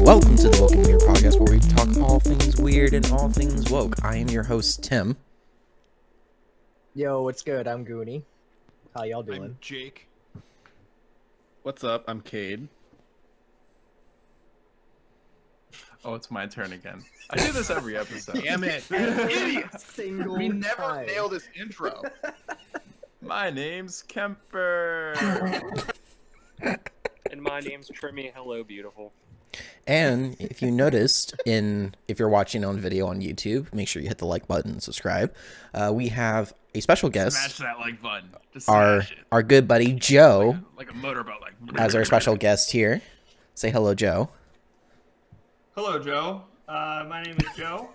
Welcome to the Woke and Weird podcast, where we talk all things weird and all things woke. I am your host, Tim. Yo, what's good? I'm Goonie. How y'all doing? I'm Jake. What's up? I'm Kade. Oh, it's my turn again. I do this every episode. Damn it! Single We never time. nail this intro. My name's Kemper. And my name's Trimmy. Hello, beautiful. And if you noticed, if you're watching on video on YouTube, make sure you hit the like button and subscribe. We have a special guest, Smash that like button. Just our smash it. our good buddy Joe, Like a motorboat. Like as our special guest here. Say hello, Joe. Hello, Joe. My name is Joe.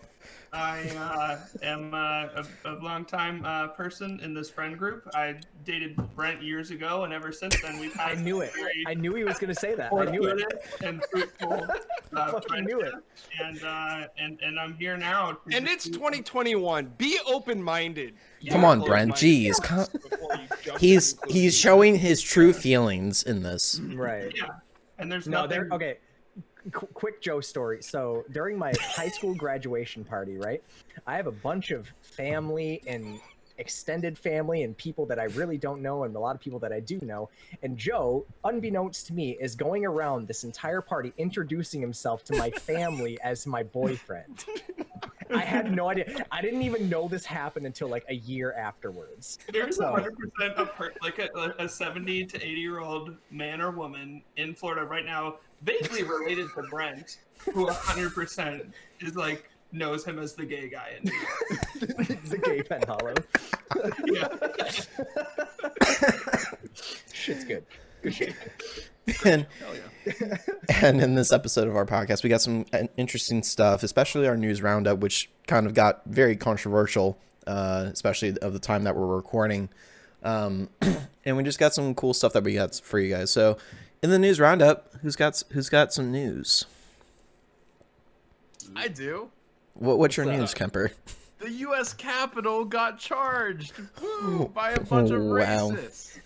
I am a long-time person in this friend group. I dated Brent years ago, and ever since then we've had I knew it. very I knew he was gonna say that. I knew it. and fruitful Fucking knew it. And I'm here now. to And just it's do- 2021. Be open-minded. Come on, Brent. Jeez, he's showing his true feelings in this. Right. Yeah. And there's No, nothing. there. Okay. Quick Joe story. So during my high school graduation party, right, I have a bunch of family and extended family and people that I really don't know and a lot of people that I do know. And Joe, unbeknownst to me, is going around this entire party introducing himself to my family as my boyfriend. I had no idea. I didn't even know this happened until like a year afterwards. There's So- 100% a 70 to 80-year-old man or woman in Florida right now, vaguely related to Brent, who 100% is like knows him as the gay guy in New York. It's the gay pen hollow. Yeah. Shit's good. Good shit. And, and in this episode of our podcast, we got some interesting stuff, especially our news roundup, which kind of got very controversial, especially of the time that we're recording. And we just got some cool stuff that we got for you guys. So in the news roundup, who's got some news? I do. What's your What's news, up? Kemper? The U.S. Capitol got charged by a bunch of Wow. racists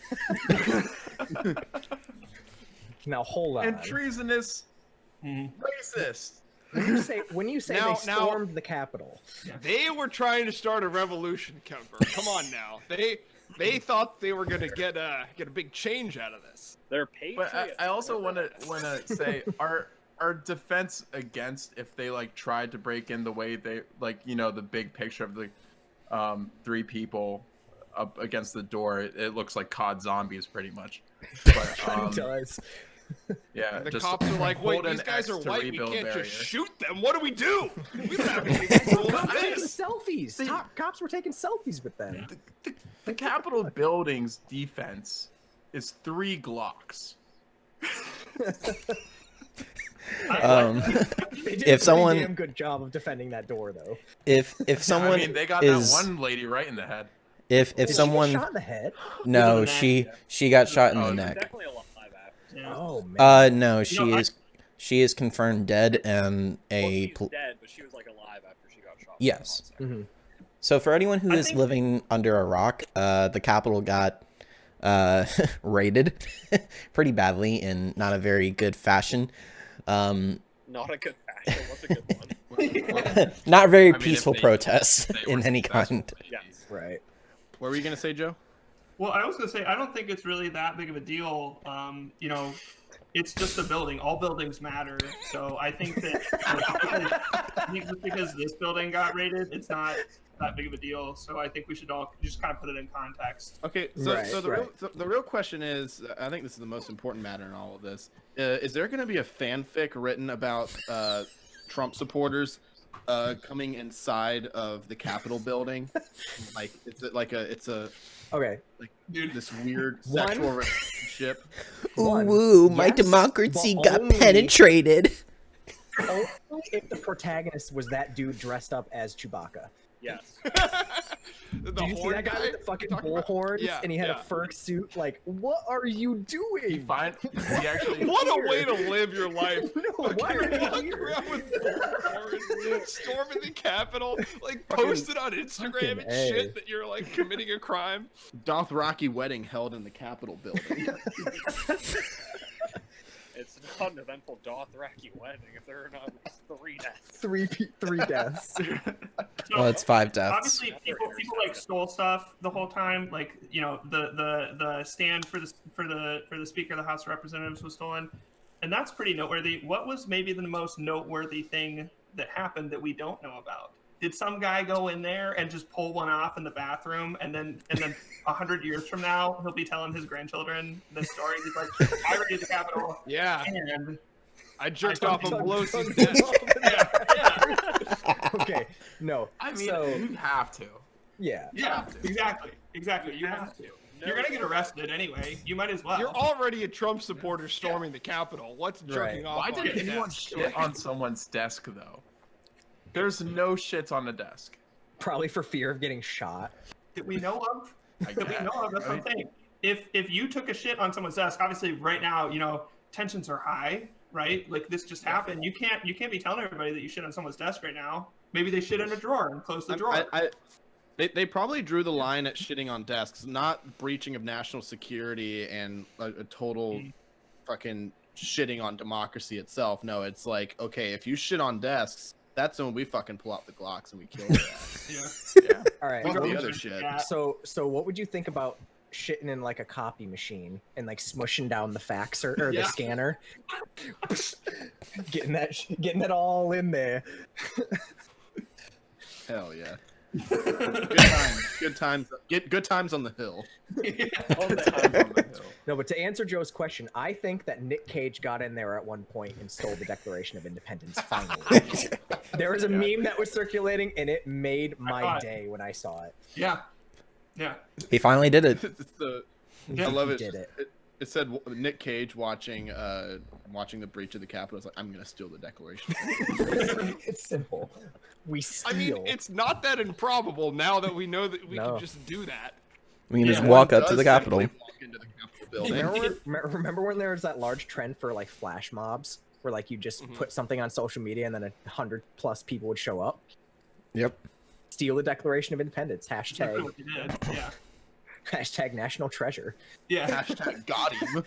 Now hold on. and treasonous racists. When you say Now- they stormed the Capitol, They were trying to start a revolution, Kemper. Come on now. They thought they were gonna get a big change out of this. They're patriots. But I also want to say our defense against if they like tried to break in the way they like, you know, the big picture of the three people up against the door, it looks like COD zombies pretty much. But it does. yeah, The just cops are like, wait, hold an these guys X are to white. We rebuild can't barrier. just shoot them. What do we do? We don't have any Cops control were of taking this. selfies. Cops were taking selfies with them. The Capitol building's defense is 3 Glocks. They did If a someone- pretty damn good job of defending that door, though. If someone I mean, they got is that one lady right in the head. if Did someone she get shot in the head? no, In the neck, she got shot in Oh, the okay. neck. Definitely alive after. Yeah. Oh man. No, You know, she is confirmed dead and Well, a she's dead, but she was like alive after she got shot. Yes. Mhm. So for anyone who I is think- living under a rock, the Capitol got raided pretty badly in not a very good fashion. Not a good fashion. What's a good one? Not very I mean, if peaceful they- protests if they in were any successful. kind. Yes. Right. What were you gonna say, Joe? Well, I was gonna say I don't think it's really that big of a deal. You know, it's just a building. All buildings matter. So I think that just because this building got raided, it's not that big of a deal. So I think we should all just kind of put it in context. Okay, so Right, the real question is, I think this is the most important matter in all of this. Is there gonna be a fanfic written about Trump supporters coming inside of the Capitol building? Like it's a Okay. Dude, this weird One- sexual relationship. One, Ooh, my yes, democracy but got only- penetrated. Only if the protagonist was that dude dressed up as Chewbacca. Yes. The Did you see horn that guy with the fucking Talking about- bullhorns Yeah, and he had yeah. a fur suit? Like, what are you doing? He actually What a way to live your life. No, why are you Walking here? around with bullhorns, storming the Capitol, like posted on Instagram and fucking A. shit that you're like committing a crime. Dothraki wedding held in the Capitol building. It's not an eventful Dothraki wedding if there are not at least 3 deaths. Three deaths. Well, it's 5 deaths. Obviously, people like stole stuff the whole time. Like, you know, the stand for the Speaker of the House of Representatives was stolen, and that's pretty noteworthy. What was maybe the most noteworthy thing that happened that we don't know about? Did some guy go in there and just pull one off in the bathroom, and then 100 years from now he'll be telling his grandchildren this story? He's like, I raided the Capitol. Yeah. And I jerked off on Pelosi's Pelosi's desk. yeah. Okay, no. I mean, so, you have to. yeah. Yeah, exactly. You have to. You're gonna get arrested anyway. You might as well. You're already a Trump supporter storming the Capitol. What's jerking off? Why on did the anyone desk? shit on someone's desk though? There's no shits on the desk. Probably for fear of getting shot. that we know of. I That we guess. know of. That's what I'm saying. If you took a shit on someone's desk, obviously right now, you know, tensions are high, right? Like this just happened. You can't be telling everybody that you shit on someone's desk right now. Maybe they shit in a drawer and close the drawer. They probably drew the line at shitting on desks, not breaching of national security and a total fucking shitting on democracy itself. No, it's like, okay, if you shit on desks, that's when we fucking pull out the Glocks and we kill their ass. Yeah. All right. Fuck what the would other you- shit. So what would you think about shitting in like a copy machine and like smushing down the faxer or the Yeah. scanner, getting that all in there? Hell yeah. Good times. Good times on the hill. All the time. No, but to answer Joe's question, I think that Nick Cage got in there at one point and stole the Declaration of Independence. Finally, there was a meme that was circulating, and it made saw my it. day when I saw it. Yeah. Yeah. He finally did it. It's the, Yeah. I love He it. did it. It said Nick Cage watching the breach of the Capitol. It's like, I'm gonna steal the Declaration. It's simple. We I steal. mean, it's not that improbable now that we know that we No. can just do that. We can just Yeah. walk One up to does the Capitol. simply walk into the Capitol building. Remember when there was that large trend for like flash mobs, where like you just put something on social media and then 100+ people would show up? Yep. Steal the Declaration of Independence. That's Hashtag what you did. Yeah. hashtag national treasure. Yeah. Hashtag got him.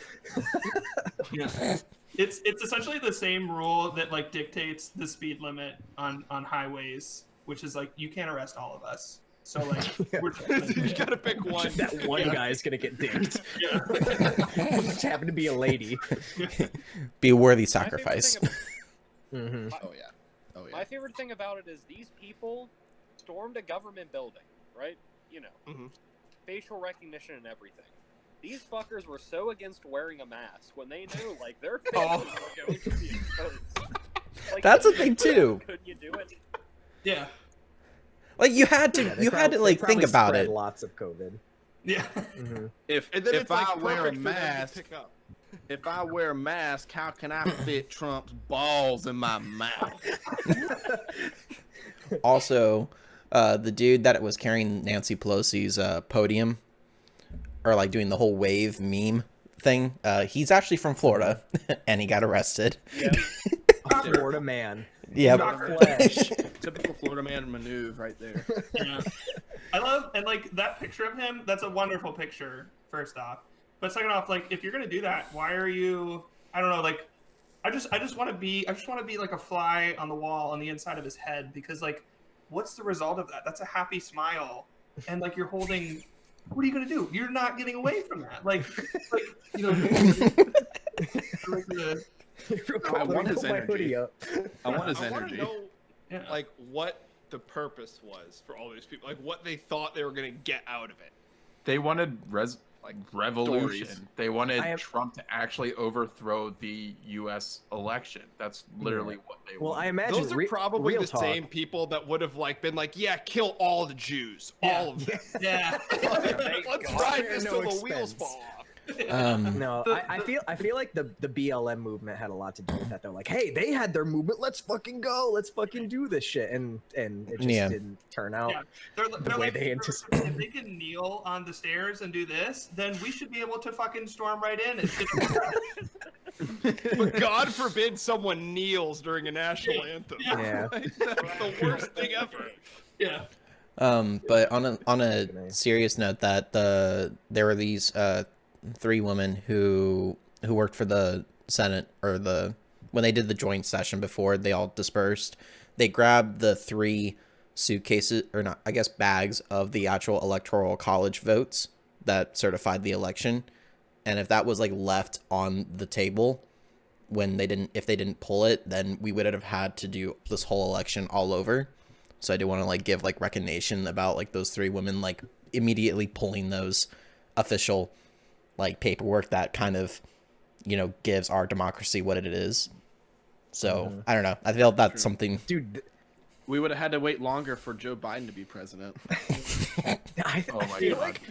Yeah. It's essentially the same rule that like dictates the speed limit on highways, which is like you can't arrest all of us. So like we're You gotta pick one. That one guy is gonna get dinked. yeah. Just happened to be a lady. Be a worthy My favorite sacrifice. thing Mm-hmm. Oh yeah. Oh yeah. My favorite thing about it is these people stormed a government building, right? You know, Mhm. facial recognition and everything. These fuckers were so against wearing a mask when they knew, like, their faces were going to be exposed. Like, That's a couldn't thing, you do too. it? Couldn't you do it? Yeah. Like you had to, Yeah, they you had to probably like think about spread it. Lots of COVID. Yeah. Mm-hmm. If And then if it's like I wear a perfect for them to mask, pick up. if I wear a mask, how can I fit Trump's balls in my mouth? Also, the dude that was carrying Nancy Pelosi's podium, or like doing the whole wave meme thing, he's actually from Florida, and he got arrested. Yeah. A Florida man. Yeah. Not flesh. Typical Florida man maneuver right there. Yeah. I love, and like that picture of him, that's a wonderful picture, first off. But second off, like if you're gonna do that, why are you, I don't know, like I just want to be like a fly on the wall on the inside of his head, because like what's the result of that? That's a happy smile. And like you're holding, what are you gonna do? You're not getting away from that. Like you know like the, Real quick, I let me want his pull my energy. hoodie up. I want his I want energy. to know, yeah. like, what the purpose was for all these people. Like, what they thought they were gonna get out of it. They wanted revolution. Stories. They wanted I have- Trump to actually overthrow the U.S. election. That's literally what they Well, I wanted. imagine Those are probably real the talk. same people that would have like been like, yeah, kill all the Jews, all of them. Yeah. Let's ride this No till the wheels expense. fall off. No, I feel like the BLM movement had a lot to do with that. They're like, hey, they had their movement. Let's fucking go. Let's fucking do this shit. And it just Yeah. didn't turn out. Yeah. They're way like, they if they can kneel on the stairs and do this, then we should be able to fucking storm right in. And But God forbid someone kneels during a national anthem. Yeah. Like, that's the worst thing ever. yeah. But on a serious note, that there were these 3 women who worked for the Senate when they did the joint session before they all dispersed, they grabbed the 3 suitcases, or not, I guess bags of the actual electoral college votes that certified the election. And if that was like left on the table if they didn't pull it, then we would have had to do this whole election all over. So I do want to like give like recognition about like those 3 women like immediately pulling those official like paperwork that kind of, gives our democracy what it is. So I don't know. I feel that's something. Dude, We would have had to wait longer for Joe Biden to be president. I Oh my feel God. like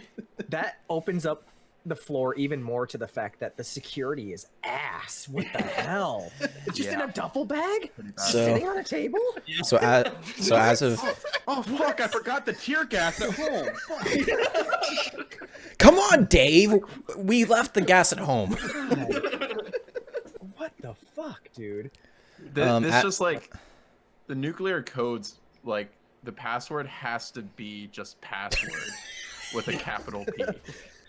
that opens up the floor even more to the fact that the security is ass. What the hell? It's just in Yeah. a duffel bag? Pretty bad. Just So- sitting on a table? So as of Oh fuck! I forgot the tear gas at home. come on, Dave, we left the gas at home. What the fuck, dude? This just like the nuclear codes, like the password has to be just password with a capital P.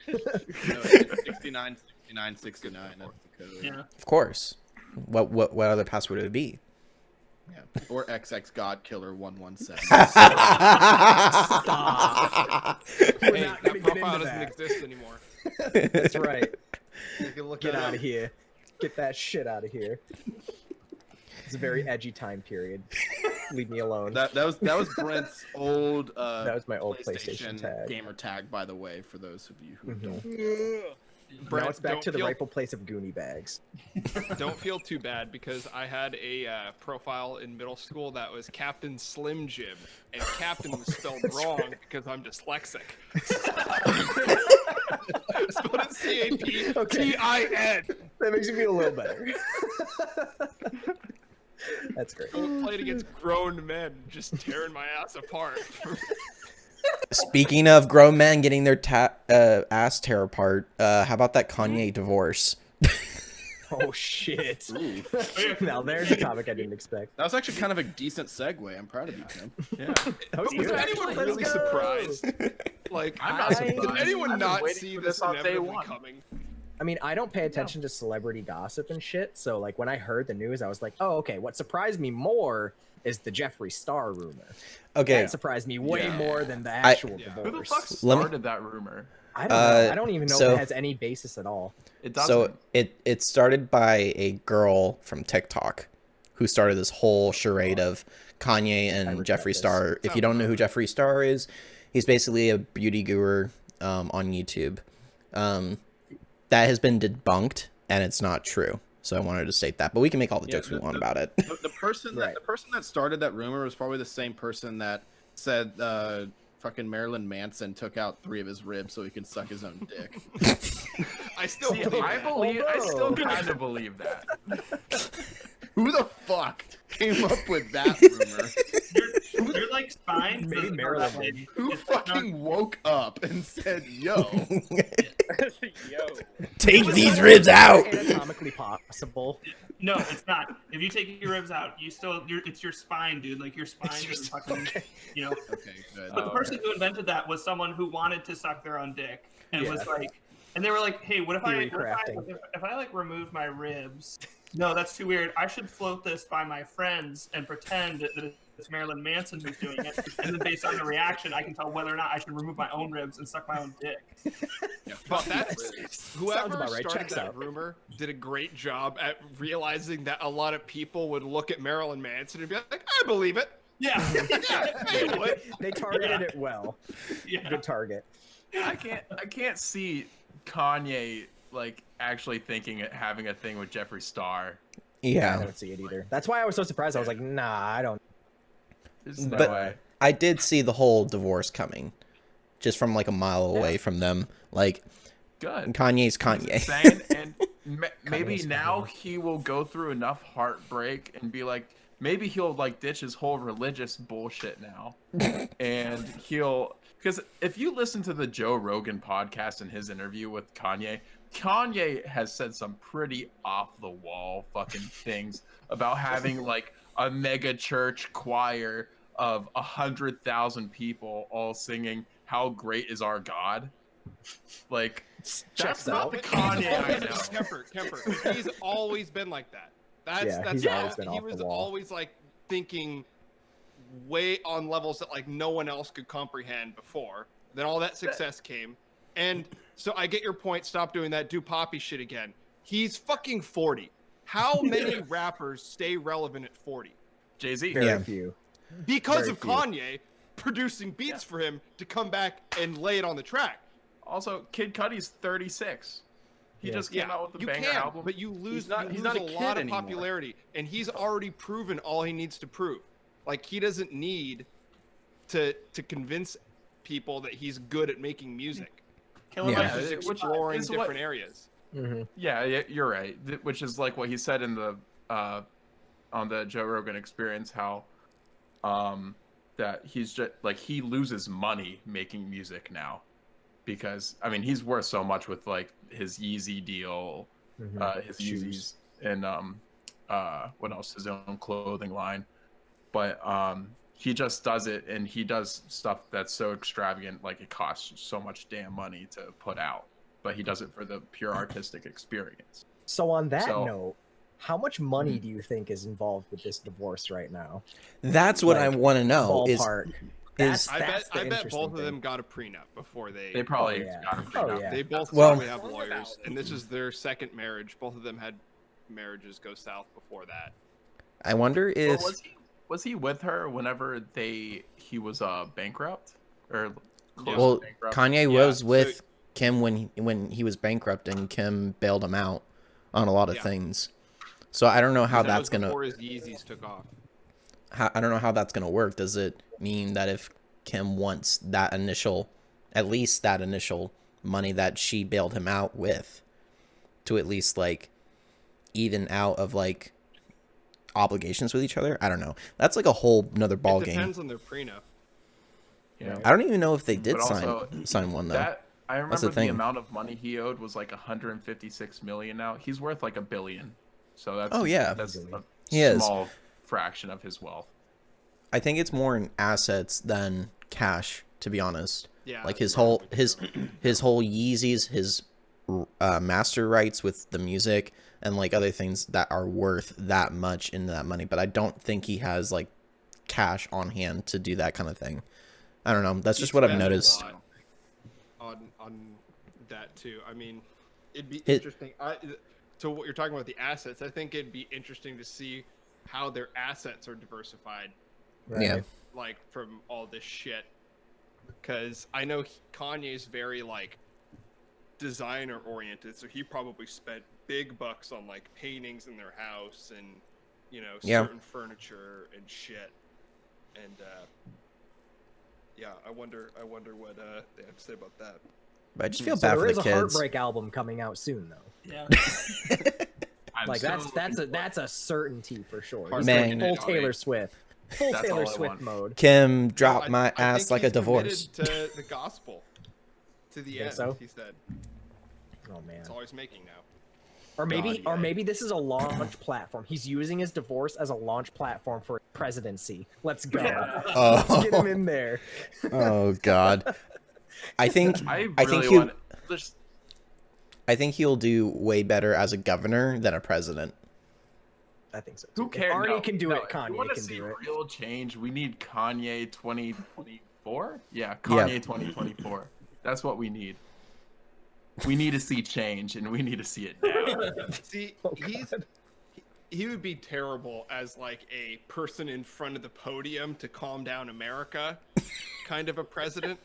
No, 69, 69, 69. That's the code. Yeah. Of course. What other password would it be? Yeah. Or XX God Killer 117. Stop. We're Hey, not that gonna get profile into doesn't that. exist anymore. That's right. You can look Get that out up. of here. Get that shit out of here. It's a very edgy time period. Leave me alone. That was Brent's old That was my old PlayStation tag. gamer tag, by the way, for those of you who Mhm. don't. Brent, Now it's back don't to the feel- rightful place of Goonie bags. Don't feel too bad because I had a profile in middle school that was Captain Slim Jim, and Captain was spelled wrong because I'm dyslexic. Spelled it C-A-P-T-I-N. That makes me feel a little better. That's great. Go played against grown men, just tearing my ass apart. Speaking of grown men getting their ass tear apart, how about that Kanye divorce? Oh shit. Ooh. Now there's a topic I didn't expect. That was actually kind of a decent segue. I'm proud of you, Tim. Yeah. Oh, Was dude, anyone let's really go. surprised? Like, I'm not I- surprised. did anyone I've been not waiting see for this on day inevitably one. coming? I mean, I don't pay attention to celebrity gossip and shit, so like when I heard the news, I was like, oh, okay. What surprised me more is the Jeffree Star rumor. Okay, That surprised me way Yeah. more than the actual Yeah. Who the divorce. fuck Let me- started that rumor? I don't know. I don't even know if so- it has any basis at all. It doesn't. so it started by a girl from TikTok who started this whole charade of Kanye and regret Jeffree this. Star. If you don't know who Jeffree Star is, he's basically a beauty guru on YouTube. That has been debunked, and it's not true. So I wanted to state that, but we can make all the Yeah, jokes we the- want about it. The person Right. the person that started that rumor was probably the same person that said fucking Marilyn Manson took out 3 of his ribs so he could suck his own dick. I still See, believe I that. believe. I still Although- kind of believe that. Who the fuck came up with that rumor? You're like spine. Maybe doesn't Marilyn have that- did. Who it's not- fucking woke up and said, "Yo, Yo. Take It's these not ribs out. Anatomically possible. No, it's not. If you take your ribs out, it's your spine, dude. Like your spine is fucking, you know. okay, good." But the person who invented that was someone who wanted to suck their own dick and was Yeah. like, and they were like, "Hey, what if I Theory crafting. if I like remove my ribs? No, that's too weird. I should float this by my friends and pretend that it's Marilyn Manson who's doing it, and then based on the reaction, I can tell whether or not I should remove my own ribs and suck my own dick." Yeah, But fuck that's Sounds whoever about right. started Checks that out. rumor did a great job at realizing that a lot of people would look at Marilyn Manson and be like, "I believe it." Yeah, Yeah, I would. They targeted Yeah. it well. yeah. Good target. I can't see Kanye like actually having a thing with Jeffree Star. I Yeah, don't see it either. That's why I was so surprised. I was like, nah, I don't. There's no But- way. I did see the whole divorce coming, just from like a mile away from them. Like Good. Kanye's Kanye. Saying, and maybe Kanye's now Kanye. he will go through enough heartbreak and be like, maybe he'll like ditch his whole religious bullshit now, and he'll because if you listen to the Joe Rogan podcast and his interview with Kanye has said some pretty off the wall fucking things about having like a mega church choir of 100,000 people all singing "How Great Is Our God." Like Checks not out. the Kanye I know. Kemper. He's always been like that. That's he's always been he off the was wall. always like thinking way on levels that like no one else could comprehend before. Then all that success came, and so I get your point. Stop doing that. Do poppy shit again. He's fucking 40. How many rappers stay relevant at 40? Jay-Z. Very few. Because Very of few. Kanye producing beats for him to come back and lay it on the track. Also, Kid Cudi's 36. He just came out with a You banger can, album. but you lose, he's not a a kid lot of anymore. popularity, and he's already proven all he needs to prove. Like, he doesn't need to convince people that he's good at making music. Killer Yeah. Mike He's is exploring is what- different areas. Mm-hmm. Yeah, you're right. Which is like what he said in the on the Joe Rogan Experience, how that he's just like he loses money making music now, because I mean he's worth so much with like his Yeezy deal, his Yeezys, and what else, his own clothing line, but he just does it, and he does stuff that's so extravagant, like it costs so much damn money to put out, but he does it for the pure artistic experience. So on that So- note, how much money do you think is involved with this divorce right now? That's what I Like, want to know. Ballpark. Is I That's the bet both interesting of them thing. got a prenup before They probably Oh, yeah. got a Oh, prenup. yeah. They both Well- probably have lawyers, and this is their second marriage. Both of them had marriages go south before that. I wonder Well, if was he with her whenever he was bankrupt or close well to bankrupt? Kanye Yeah, was so- with Kim when he was bankrupt, and Kim bailed him out on a lot of Yeah. things. So I don't know how That that's was gonna. before his Yeezys took off. I don't know how that's gonna work. Does it mean that if Kim wants that initial, at least that initial money that she bailed him out with, to at least like even out of like obligations with each other? I don't know. That's like a whole another ball It game. depends on their prenup. Yeah. I don't even know if they did But also, sign one though. That I That's remember the the thing. amount of money he owed was like 156 million now. He's worth like $1 billion. So that's Oh, yeah. that's a He is. small fraction of his wealth. I think it's more in assets than cash, to be honest. Yeah, Like that's his whole probably true. his whole Yeezys, his master rights with the music, and like other things that are worth that much in that money. But I don't think he has like cash on hand to do that kind of thing. I don't know. That's just what I've spent a noticed. lot on that too. I mean, it'd be It- interesting. So what you're talking about the assets, I think it'd be interesting to see how their assets are diversified, Yeah. like from all this shit. Because I know Kanye's very like designer oriented, so he probably spent big bucks on like paintings in their house and Yeah. certain furniture and shit. And yeah, I wonder what they have to say about that. But I just feel So bad there for is the a kids. Heartbreak album coming out soon, though. Yeah. I'm Like so that's looking a certainty for sure. Heartbreak Man. and Full it- Taylor Swift. Full That's Taylor all I Swift want. mode. Kim dropped No, my I ass think like a he's divorce. committed to the gospel to the Think end. so? He said Oh man. that's all he's making now. Or maybe, God, yeah. maybe this is a launch platform. He's using his divorce as a launch platform for presidency. Let's go. Oh. Let's get him in there. Oh God. I think I I really think he want just I think he'll do way better as a governor than a president. I think so. who Too. cares? If Arnie No, can do no, it. if you Kanye wanna can see do it. real change, we need Kanye 2024. Yeah, Kanye 2024. That's what we need. We need to see change, and we need to see it now. See, Oh, he would be terrible as like a person in front of the podium to calm down America, kind of a president.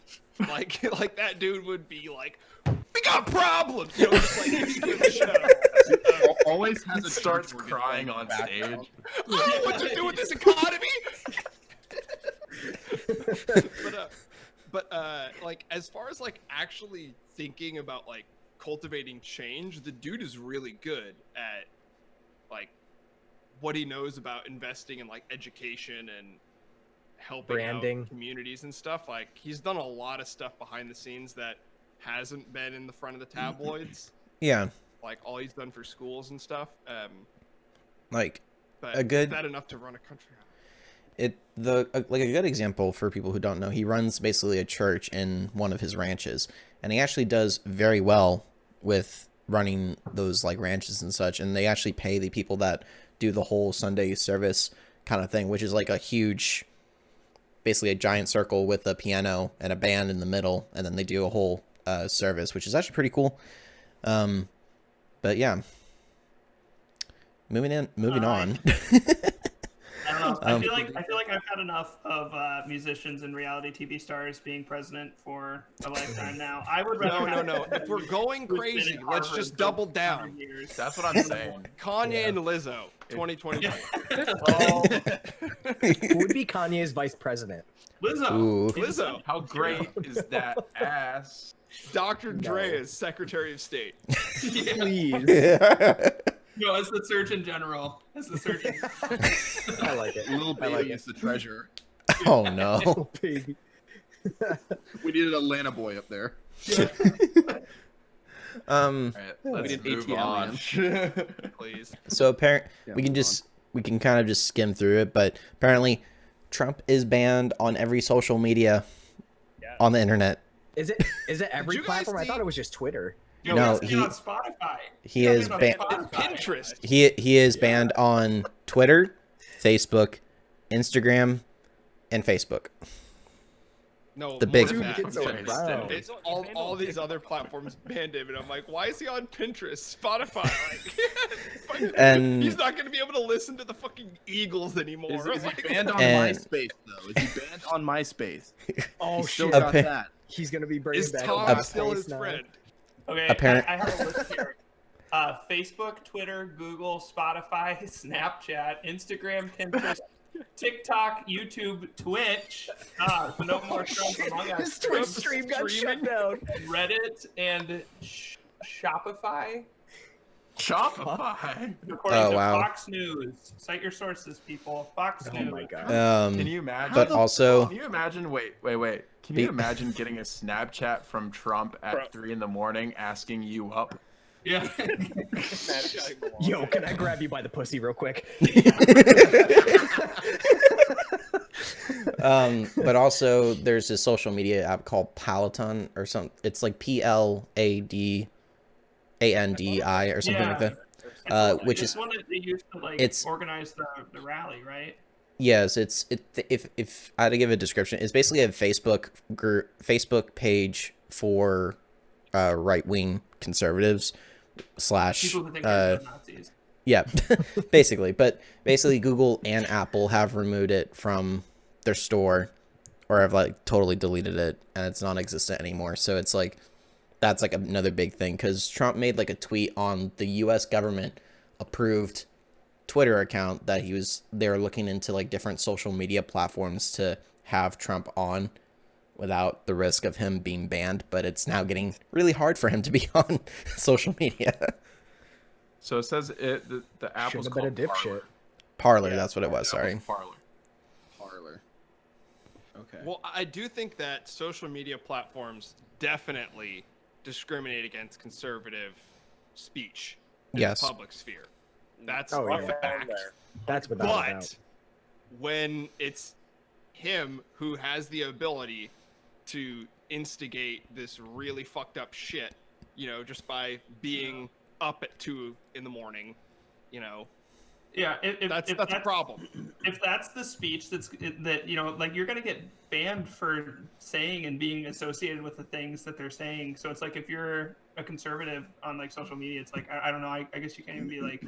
Like that dude would be like, "We got problems," just like scare the shit out of him. Always has He a starts church crying organ on playing in the background. stage. I don't know what to do with this economy. but like as far as like actually thinking about like cultivating change, the dude is really good at like what he knows about investing in like education and helping Branding. out communities and stuff. Like he's done a lot of stuff behind the scenes that hasn't been in the front of the tabloids. Yeah. Like all he's done for schools and stuff. Like But A good- is that enough to run a country? like a good example for people who don't know, he runs basically a church in one of his ranches, and he actually does very well with running those like ranches and such, and they actually pay the people that do the whole Sunday service kind of thing, which is like a huge, basically a giant circle with a piano and a band in the middle, and then they do a whole service, which is actually pretty cool. But yeah, moving on. I don't know. I feel like I've had enough of musicians and reality TV stars being president for a lifetime now. I would rather No. If we're going crazy, let's just double down. That's what I'm saying. Kanye and Lizzo, 2020. Who would be Kanye's vice president? Lizzo. Ooh. Lizzo. How great is that ass? Dr. Dre is Secretary of State. Please. No, as the Surgeon General. As the Surgeon. I like it. Little I like baby is the treasurer. Oh no. Baby. We needed a Atlanta boy up there. All right, let's did move ATL on. Please. So Yeah, we can kind of just skim through it, but apparently Trump is banned on every social media on the internet. Is it every you guys platform? I see- thought it was just Twitter. No, he on Spotify. he is banned. Pinterest. He is banned on Twitter, Facebook, Instagram, and Facebook. No, The more big- than Dude that. gets around. It's all these other platforms banned him, and I'm like, why is he on Pinterest, Spotify? Like, And- he's not going to be able to listen to the fucking Eagles anymore. Is he Like, banned on And- MySpace though? Is he banned on MySpace? Oh He's still shit! got Okay. that. He's gonna be bringing is back Tom MySpace still his now. friend? Okay, Apparent- I have a list here. Facebook, Twitter, Google, Spotify, Snapchat, Instagram, Pinterest, TikTok, YouTube, Twitch. So no more Trump Among Us. His Twitch stream got shut down. Reddit and Shopify. Shopify. According Oh, to wow. Fox News. Cite your sources, people. Fox Oh News. my god. Can you imagine? But also, Can you imagine? Wait. Can you imagine getting a Snapchat from Trump at 3 a.m. asking you up? Yeah. Yo, can I grab you by the pussy real quick? but also there's this social media app called Paluton or something. It's like PLADANDI or something like that. Which is one that they used to like it's- organize the rally, right? yes, if I had to give a description, it's basically a Facebook page for right wing conservatives slash People who think they're Nazis. yeah, basically. But basically, Google and Apple have removed it from their store, or have like totally deleted it, and it's non-existent anymore. So it's like that's like another big thing because Trump made like a tweet on the U.S. government approved Twitter account that they were looking into like different social media platforms to have Trump on without the risk of him being banned, but it's now getting really hard for him to be on social media. So it says the apple's Should've been a called dipshit. Parler, that's what it was. Parler. Sorry. Apple's Parler. Parlor. Okay. Well, I do think that social media platforms definitely discriminate against conservative speech in Yes. the public sphere. That's Oh, a yeah. fact. That's without a doubt. But when it's him who has the ability to instigate this really fucked up shit, just by being up at 2 a.m, Yeah, if that's a problem. If that's the speech that like you're gonna get banned for saying and being associated with the things that they're saying. So it's like if you're a conservative on like social media, it's like I don't know. I guess you can't even be like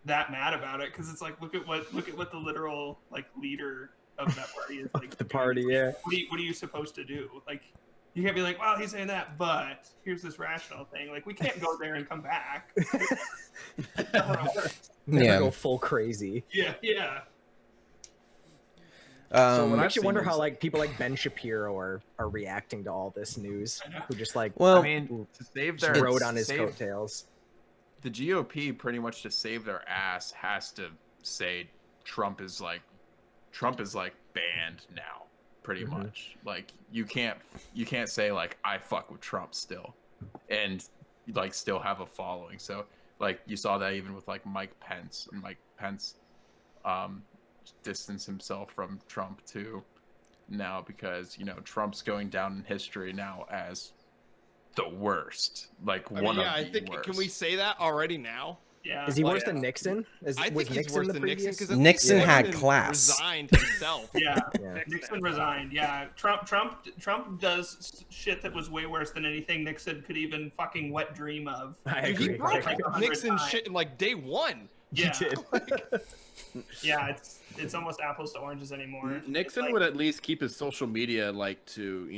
that mad about it because it's like look at what the literal like leader of that party is like. The party, yeah. What are you supposed to do? Like you can't be like, well, he's saying that, but here's this rational thing. Like we can't go there and come back. Never Yeah. go full crazy. Yeah. So Um, it I've makes you seen wonder is- how like people like Ben Shapiro are reacting to all this news, who just like well, I mean, to save their rode on his save- coattails. The GOP pretty much to save their ass has to say Trump is like banned now, pretty much. Like you can't say like I fuck with Trump still, and like still have a following. So like you saw that even with like Mike Pence, and Mike Pence distance himself from Trump too now, because Trump's going down in history now as the worst, like one of the I think worst. can we say that already now? Yeah. Is he worse than Nixon? I think he's worse than Nixon because Nixon had class. Resigned himself. Yeah. Yeah. Nixon resigned. Yeah. Trump does shit that was way worse than anything Nixon could even fucking wet dream of. I Dude, he agree. broke Like 100 Nixon's times. shit in like day one. Yeah. He did. Yeah. It's almost apples to oranges anymore. Nixon It's would at least keep his social media like to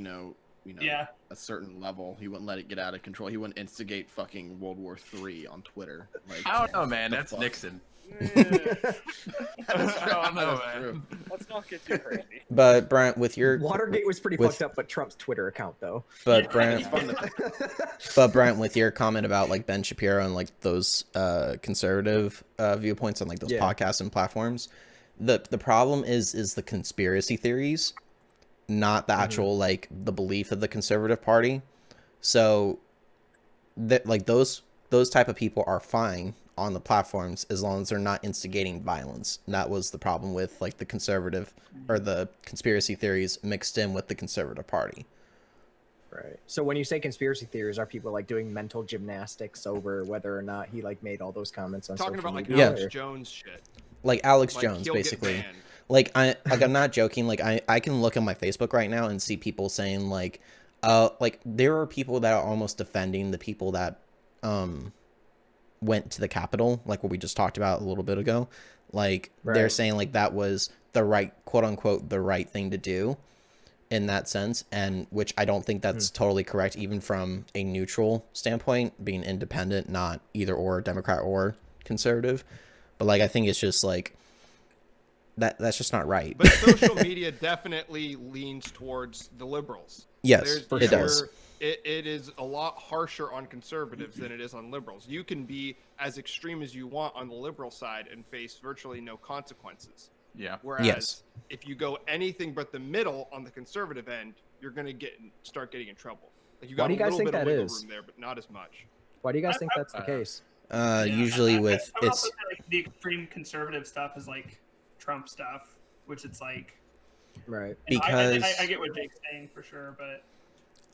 Yeah. a certain level. He wouldn't let it get out of control. He wouldn't instigate fucking World War III on Twitter. Like, I don't know, man. the That's fuck? Nixon. Yeah, I don't know, That's man. true. let's not get too crazy. But Brent, with your Watergate was pretty with- fucked up, but Trump's Twitter account though. but Yeah. Brent, It's fun to- but Brent, with your comment about like Ben Shapiro and like those conservative viewpoints on like those Yeah. podcasts and platforms, the problem is the conspiracy theories, not the actual like the belief of the conservative party. So that like those type of people are fine on the platforms as long as they're not instigating violence. And that was the problem with like the conservative or the conspiracy theories mixed in with the conservative party. Right. So when you say conspiracy theories, are people like doing mental gymnastics over whether or not he like made all those comments on Talking social about like media? Alex or- Jones shit. Like Alex Like, Jones, he'll get basically. banned. Like I'm not joking. Like I can look at my Facebook right now and see people saying like there are people that are almost defending the people that went to the Capitol, like what we just talked about a little bit ago. Like they're Right. saying like that was the right, quote unquote, the right thing to do in that sense, and which I don't think that's totally correct, even from a neutral standpoint, being independent, not either or Democrat or conservative. But like I think it's just like that's just not right. But social media definitely leans towards the liberals. Yes, it does. It is a lot harsher on conservatives than it is on liberals. You can be as extreme as you want on the liberal side and face virtually no consequences. Yeah. Whereas Yes. if you go anything but the middle on the conservative end, you're going to start getting in trouble. Like you Why got do a you guys little think bit of that wiggle is? room there, but not as much. Why do you guys think that's the case? Usually I with would it's also say, like, the extreme conservative stuff is like Trump stuff, which it's like. Right. and Because- I get what Jake's saying for sure, but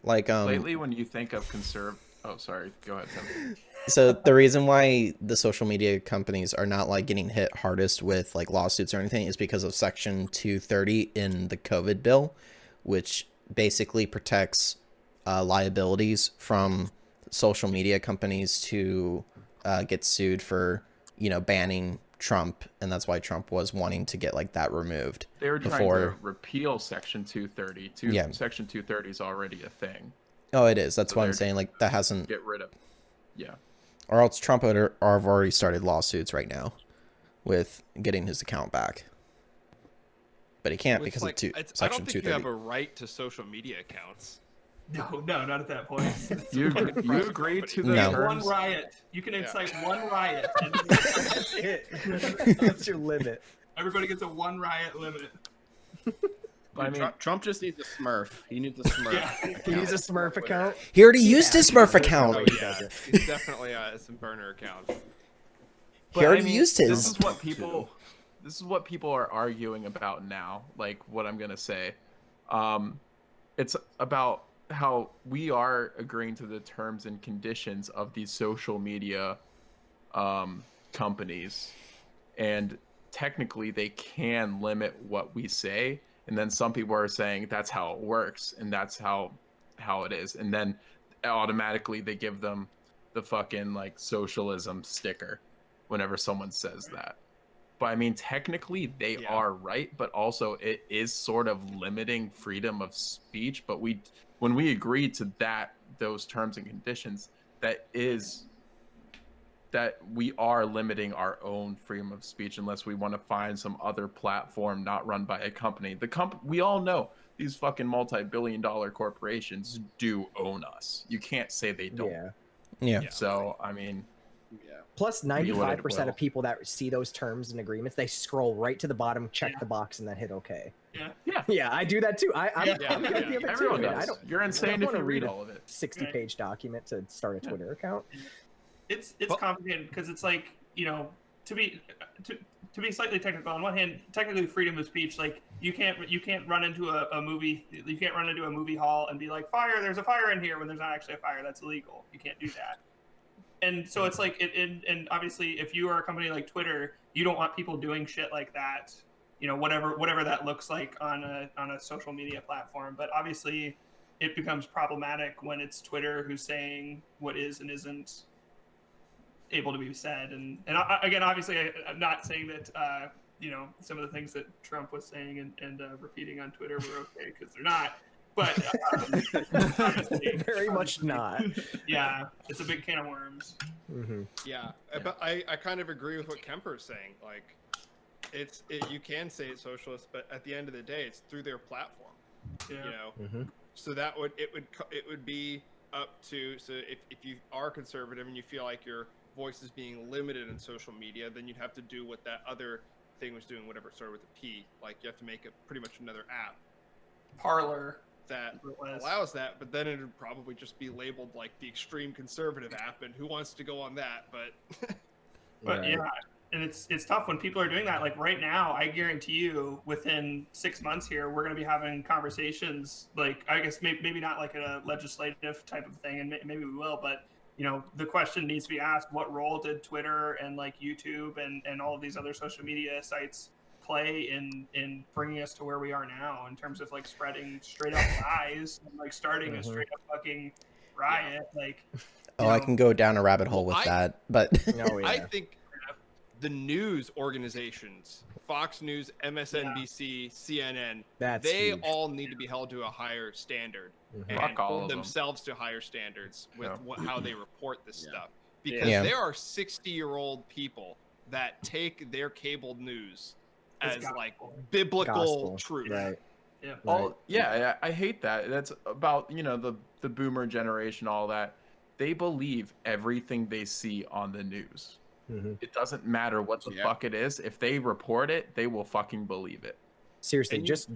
like Lately, when you think of oh, sorry, go ahead, Tim. so the reason why the social media companies are not like getting hit hardest with like lawsuits or anything is because of Section 230 in the COVID bill, which basically protects liabilities from social media companies to get sued for banning Trump, and that's why Trump was wanting to get like that removed. They were trying before. to repeal Section 230. Yeah. Section 230 is already a thing. Oh, it is. That's So why I'm they're saying like that hasn't, Get rid of. Yeah. or else Trump would have already started lawsuits right now with getting his account back. But he can't It's because like, of I Section don't think you have 230. a right to social media accounts. no, not at that point. You private agree to company. the No. One terms? riot. You can incite one riot. And That's it. That's your limit. everybody gets a one riot limit. I mean, Trump just needs a Smurf. He needs a Smurf. Yeah. He needs a Smurf account. He already used his Smurf Oh account. yeah, he's definitely some burner accounts. He already used his. This is what people. This is what people are arguing about now. Like what I'm gonna say. It's about how we are agreeing to the terms and conditions of these social media companies, and technically they can limit what we say. And then some people are saying that's how it works, and that's how it is. And then automatically they give them the fucking like socialism sticker whenever someone says that. But I mean, technically they are right, but also it is sort of limiting freedom of speech. But when we agree to those terms and conditions, that we are limiting our own freedom of speech unless we want to find some other platform not run by a company. We all know these fucking multi-billion-dollar corporations do own us. You can't say they don't. Yeah. Yeah. So I mean, Yeah. Plus, what it 95% will. of people that see those terms and agreements, they scroll right to the bottom, check the box, and then hit OK. Yeah. Yeah, I do that too. I'm guilty of it everyone too. I does. don't You're insane if wanna you read read all of it. 60-page document to start a Twitter account. It's But- complicated because it's like, to be to be slightly technical, on one hand, technically freedom of speech, like you can't run into a movie hall and be like, fire, there's a fire in here when there's not actually a fire. That's illegal. You can't do that. And so it's like, and obviously, if you are a company like Twitter, you don't want people doing shit like that, you know, whatever that looks like on a social media platform. But obviously, it becomes problematic when it's Twitter who's saying what is and isn't able to be said. And again, obviously, I'm not saying that you know, some of the things that Trump was saying and repeating on Twitter were okay, because they're not. But very much not. Yeah, it's a big can of worms. Mm-hmm. Yeah, but I kind of agree with what Kemper's saying. Like, you can say it's socialist, but at the end of the day, it's through their platform. Yeah. You know, Mm-hmm. so it would be up to, so if you are conservative and you feel like your voice is being limited in social media, then you'd have to do what that other thing was doing, whatever started with a P. Like, you have to make pretty much another app Parlor that allows that, but then it would probably just be labeled like the extreme conservative app, and who wants to go on that? But right. Yeah, and it's tough when people are doing that. Like right now, I guarantee you, within 6 months here, we're going to be having conversations. Like, I guess maybe not like a legislative type of thing, and maybe we will, but you know, the question needs to be asked: what role did Twitter and like YouTube and all of these other social media sites play in bringing us to where we are now, in terms of like spreading straight up lies and like starting a straight up fucking riot? Like, I can go down a rabbit hole with that, but I think the news organizations, Fox News, MSNBC, CNN, they huge. all need to be held to a higher standard and Fuck all hold of them. themselves to higher standards with how they report this stuff, because there are 60-year-old people that take their cable news as like biblical truth. Right. Yeah. I hate that. That's about, you know, the boomer generation, all that. They believe everything they see on the news. Mm-hmm. It doesn't matter what the fuck it is. If they report it, they will fucking believe it. Seriously, just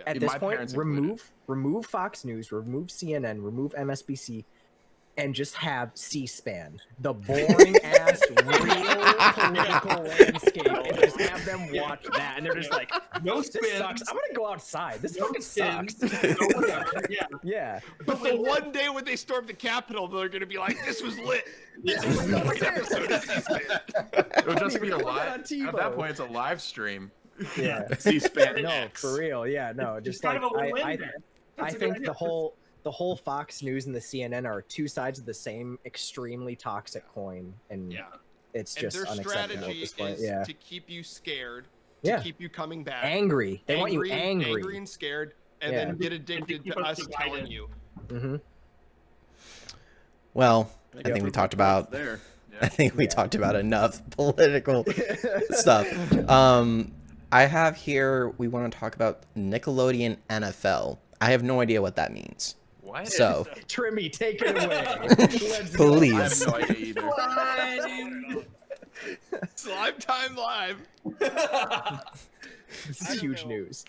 at this point, remove Fox News, remove CNN, remove MSNBC, and just have C-SPAN, the boring ass real political landscape, and just have them watch that, and they're just like, No this spin. sucks. I'm gonna go outside. This fucking spin. sucks. No whatever. Yeah. Yeah. But the one day when they storm the Capitol, they're going to be like, this was lit. This Yeah. was a great episode of C-SPAN. It'll just be a Put that live. on At TiVo. that point, it's a live stream. Yeah. C-SPAN No, X. for real. Yeah. No, It's just kind like of a win-win I there. I That's a good think idea. the whole Fox News and the CNN are two sides of the same extremely toxic coin, and it's And just their unacceptable at strategy this point. is Yeah. to keep you scared, to Yeah. keep you coming back. Angry. They want you angry angry. and scared, and Yeah. then get addicted keep to us us divided. telling you. Mm-hmm. well, I think we talked about there. I think we talked about enough political stuff. I have here, we want to talk about Nickelodeon NFL. I have no idea what that means. What? So, Trimmy, take it away. Let's go. I please. have no idea either. Slime Time Live. This I is don't huge know. news.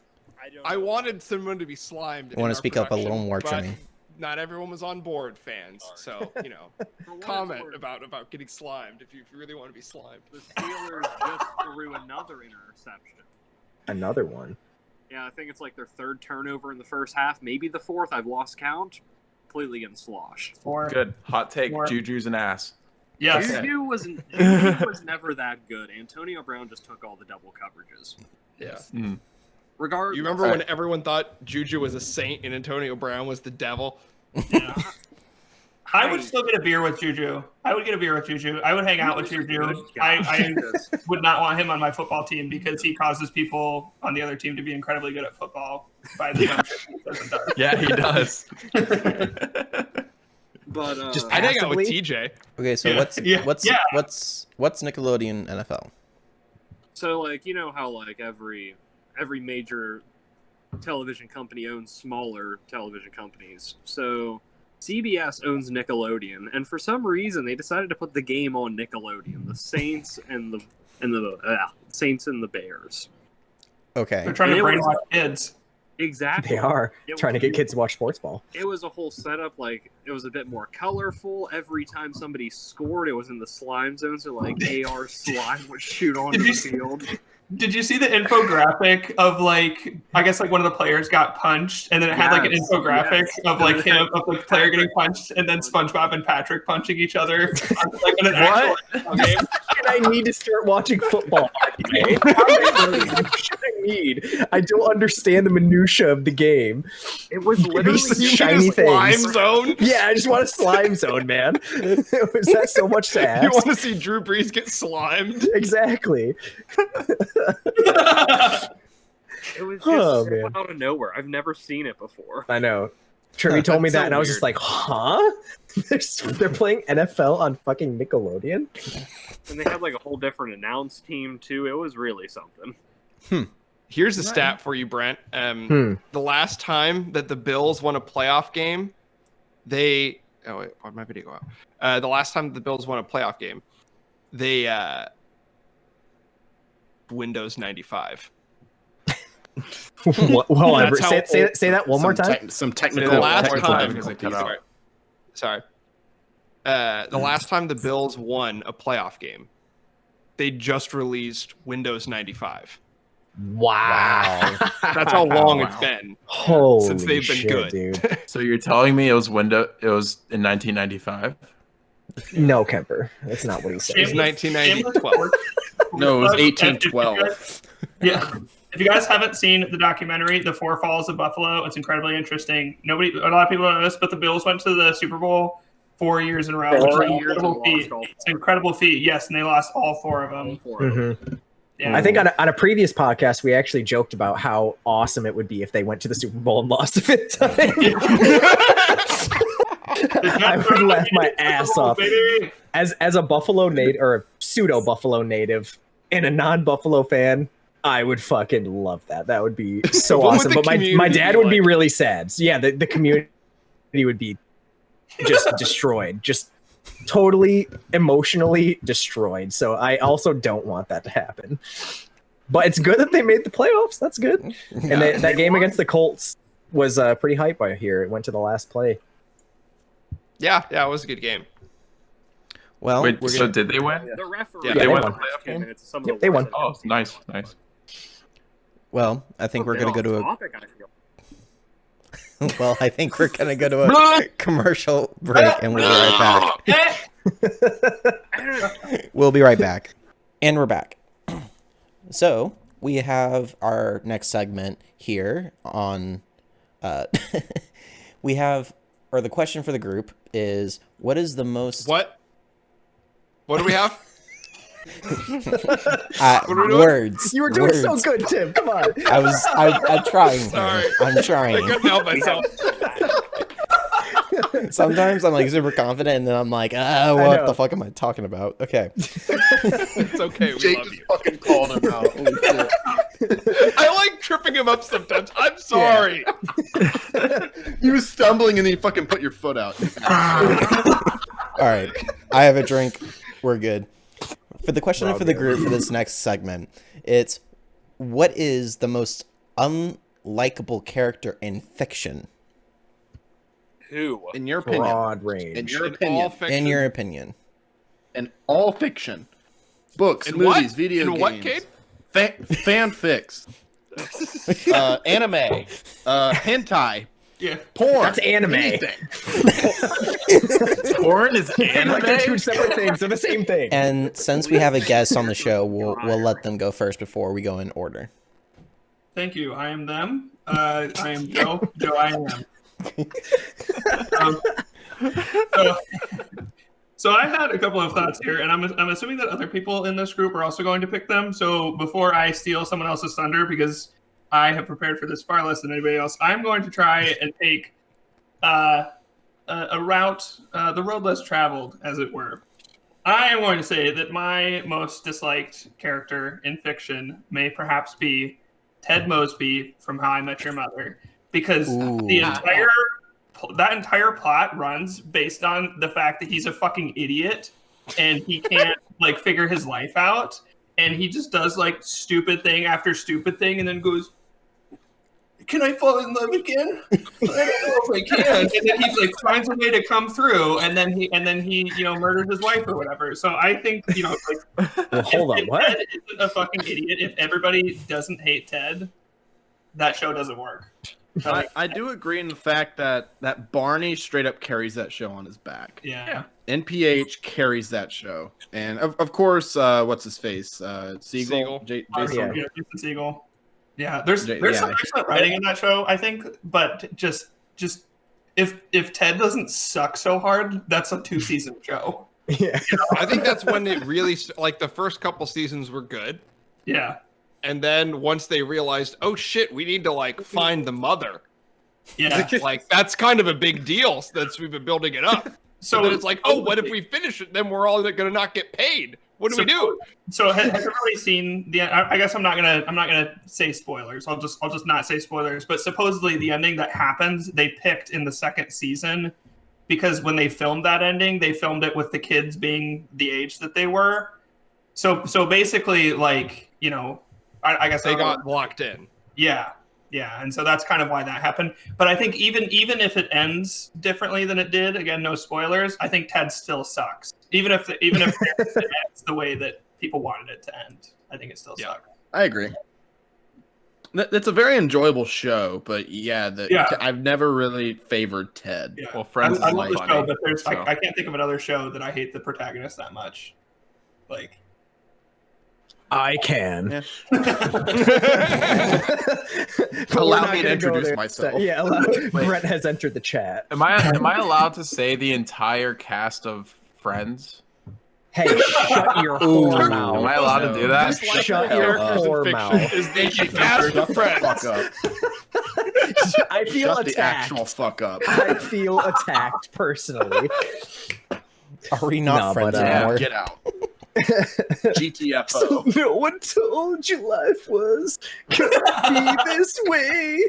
I wanted someone to be slimed. I want to speak up a little more, but Trimmy. not everyone was on board, fans. So, you know, For what it's comment worth, about getting slimed if you really want to be slimed. the Steelers just threw another interception. Another one. Yeah, I think it's like their third turnover in the first half, maybe the fourth. I've lost count. Completely getting sloshed. Good. Hot take. Or- Juju's an ass. Yes. Juju was never that good. Antonio Brown just took all the double coverages. Yeah. Regardless, You remember when everyone thought Juju was a saint and Antonio Brown was the devil? Yeah. I would still get a beer with Juju. I would get a beer with Juju. I would hang out with Juju. I would not want him on my football team because he causes people on the other team to be incredibly good at football by the dumb shit he says and does. Yeah, he does. But Just I'd hang out with Passively? TJ. Okay, so Yeah. what's Nickelodeon NFL? so like, you know how like every major television company owns smaller television companies. So CBS owns Nickelodeon, and for some reason they decided to put the game on Nickelodeon, the Saints and the Saints and the Bears. Okay. They're trying to And it was- brainwash kids. Exactly. They are It trying to get kids to watch sports ball. It was a whole setup. Like, it was a bit more colorful. Every time somebody scored, it was in the slime zone, so like AR slime would shoot onto the field. Did you see the infographic of like, I guess like one of the players got punched, and then it had like an infographic of like him, of the player getting punched, and then SpongeBob and Patrick punching each other, like in an actual game. And I need to start watching football. I don't understand the minutia of the game. It was literally shiny slime things. zone. Yeah, I just want a slime zone, man. Was that so much to ask? You want to see Drew Brees get slimed? Exactly. It was just so out of nowhere. I've never seen it before. I know. Trivy told me That's that, so and I was just like, huh? They're playing NFL on fucking Nickelodeon? And they had like a whole different announce team too. It was really something. Here's a stat for you, Brent. The last time that the Bills won a playoff game, they... Oh, wait, why'd my video go out? The last time the Bills won a playoff game, they... Windows 95. Well, say that one more time. Some technical. The last technical time... because it cut out. Sorry. The last time the Bills won a playoff game, they just released Windows 95. Wow. That's how long it's been Holy since they've been shit, good. Dude. So you're telling me it was in 1995? No, Kemper. That's not what he said. It was 1912. No, it was 1812. Yeah. If you guys haven't seen the documentary, The Four Falls of Buffalo, it's incredibly interesting. A lot of people don't know this, but the Bills went to the Super Bowl 4 years in a row. It's an incredible feat. It's an incredible feat. Yes, and they lost all four of them. Mm-hmm. Yeah. I think on a previous podcast, we actually joked about how awesome it would be if they went to the Super Bowl and lost the fifth time. I would laugh my ass off. As a Buffalo native or a pseudo Buffalo native and a non-Buffalo fan, I would fucking love that. That would be so awesome. But my dad would be really sad. So yeah, the community would be just destroyed. Just totally emotionally destroyed. So I also don't want that to happen. But it's good that they made the playoffs. That's good. And that game against the Colts was pretty hype by here. It went to the last play. Yeah, it was a good game. Well, wait, so did they win? The referee. Yeah, they won. Yep, they won. Oh, nice. Well, I think we're gonna go to topic, I feel. Well, I think we're gonna go to a commercial break, and we'll be right back. We'll be right back, and we're back. So we have our next segment here on. We have, or the question for the group is, what is the most? What do we have? Words. You were doing words. so good, Tim. Come on. I'm trying. Sorry. I'm trying. I couldn't help myself. Sometimes I'm like super confident, and then I'm like, what the fuck am I talking about? Okay. It's okay. We Jake love just you. fucking called him out. Holy shit. I like tripping him up sometimes. I'm sorry. You was stumbling and then you fucking put your foot out. All right. I have a drink. We're good. For the question for the group for this next segment, it's what is the most unlikable character in fiction? Who? In your opinion. Broad range. In your In opinion. all fiction. In your opinion. In all fiction. Books, In movies, what? video In games. what, Kade? Fanfics. Anime. Hentai. Yeah. Porn. That's anime. Anything. Porn is anime. Like they're two separate things. They're the same thing. And since we have a guest on the show, we'll let them go first before we go in order. Thank you. I am them. I am Joe. Joe, I am. So I had a couple of thoughts here, and I'm assuming that other people in this group are also going to pick them. So before I steal someone else's thunder, because I have prepared for this far less than anybody else, I'm going to try and take a route, the road less traveled, as it were. I am going to say that my most disliked character in fiction may perhaps be Ted Mosby from How I Met Your Mother, because that entire plot runs based on the fact that he's a fucking idiot and he can't like figure his life out, and he just does like stupid thing after stupid thing and then goes, can I fall in love again? I don't know if I can. And then he's like finds a way to come through, and then he murders his wife or whatever. So I think like, Well, hold on, if what? Ted isn't a fucking idiot, if everybody doesn't hate Ted, that show doesn't work. I do agree in the fact that Barney straight up carries that show on his back. Yeah. NPH carries that show, and of course, what's his face? Siegel. Jason. Yeah, Jason Siegel. Yeah, there's some excellent writing in that show, I think, but just if Ted doesn't suck so hard, that's a 2-season show. Yeah. I think that's when it really like the first couple seasons were good. Yeah. And then once they realized, oh shit, we need to like find the mother. Yeah. Like that's kind of a big deal since we've been building it up. So then it's like, oh, what if we finish it? Then we're all gonna not get paid. What do we do? So has everybody seen the? I guess I'm not gonna say spoilers. I'll just not say spoilers. But supposedly the ending that happens, they picked in the second season, because when they filmed that ending, they filmed it with the kids being the age that they were. So basically, like I guess they got locked in. Yeah, and so that's kind of why that happened. But I think even if it ends differently than it did, again, no spoilers, I think Ted still sucks. Even if it ends the way that people wanted it to end, I think it still sucks. I agree. That's a very enjoyable show, but I've never really favored Ted. Yeah. Well, Friends I is love the funny, show, but so. I can't think of another show that I hate the protagonist that much. Like. I can. Yeah. But Allow me to introduce myself. Yeah, Brent has entered the chat. Am I allowed to say the entire cast of Friends? Hey, shut your whore mouth. Am I allowed to do that? Just like Shut the your characters in whore fiction mouth. is the cast of Friends. Fuck up. I feel Shut the attacked. actual fuck up. I feel attacked personally. Are we not friends anymore? Get out. GTFO. So no one told you life was gonna be this way.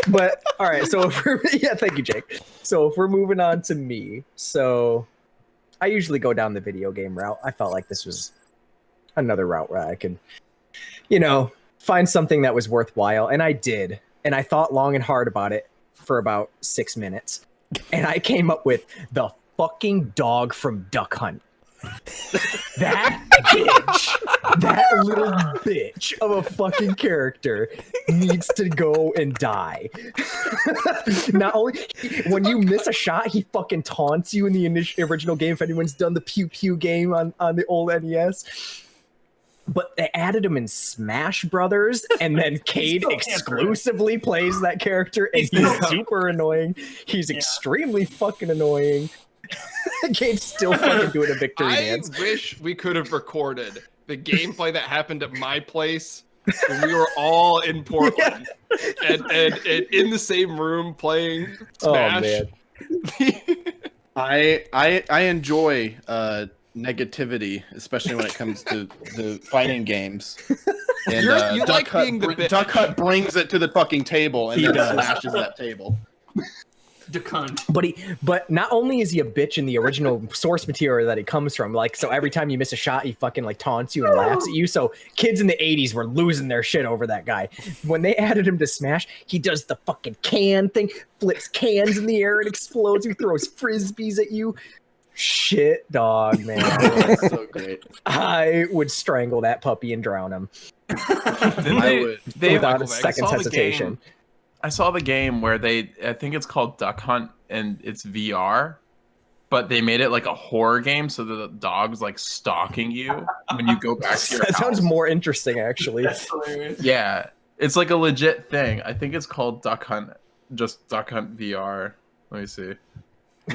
But all right, so thank you, Jake. So if we're moving on to me, so I usually go down the video game route. I felt like this was another route where I could, find something that was worthwhile, and I did. And I thought long and hard about it for about 6 minutes, and I came up with the fucking dog from Duck Hunt. That bitch, that little bitch of a fucking character needs to go and die. Not only when you miss a shot, he fucking taunts you in the original game. If anyone's done the pew pew game on the old NES. But they added him in Smash Brothers, and then Kade exclusively plays that character, and he's super annoying. He's extremely fucking annoying. Kade's still fucking doing a victory dance. I wish we could have recorded the gameplay that happened at my place when we were all in Portland and in the same room playing Smash. Oh man. I enjoy negativity, especially when it comes to the fighting games. And you like being the bitch. Duck Hunt brings it to the fucking table and then smashes that table. The cunt. But not only is he a bitch in the original source material that he comes from, like, so every time you miss a shot, he fucking like taunts you and laughs at you. So kids in the 80s were losing their shit over that guy. When they added him to Smash, he does the fucking can thing, flips cans in the air and explodes. He throws frisbees at you. Shit, dog, man. That's so great. I would strangle that puppy and drown him. They without a second's hesitation. I saw the game where I think it's called Duck Hunt, and it's VR, but they made it like a horror game, so the dog's like stalking you when you go back to your That house. sounds more interesting, actually. That's hilarious. Yeah, it's like a legit thing. I think it's called Duck Hunt, just Duck Hunt VR. Let me see.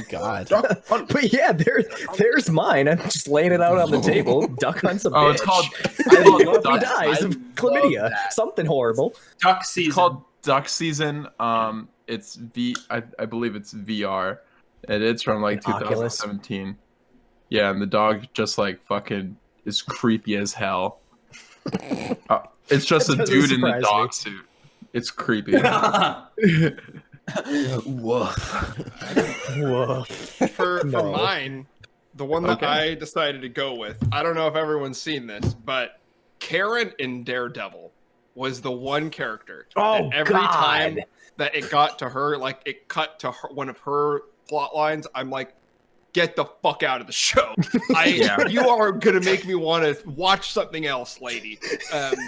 God. But yeah, there's mine. I'm just laying it out on the table. Duck Hunt's a bitch. Oh, it's called I hope he Duck- dies of chlamydia. Something horrible. Duck season. It's called Duck Season. It's I believe it's VR, and it's from like An Oculus? 2017. Yeah, and the dog just like fucking is creepy as hell. It's just a That doesn't dude in the surprise dog me. suit. It's creepy. Woof. Woof. For No. mine, the one that Okay. I decided to go with, I don't know if everyone's seen this, but Karen in Daredevil. was the one character. Oh, that every God. time that it got to her, like it cut to her, one of her plot lines, I'm like, get the fuck out of the show. You are gonna make me want to watch something else, lady.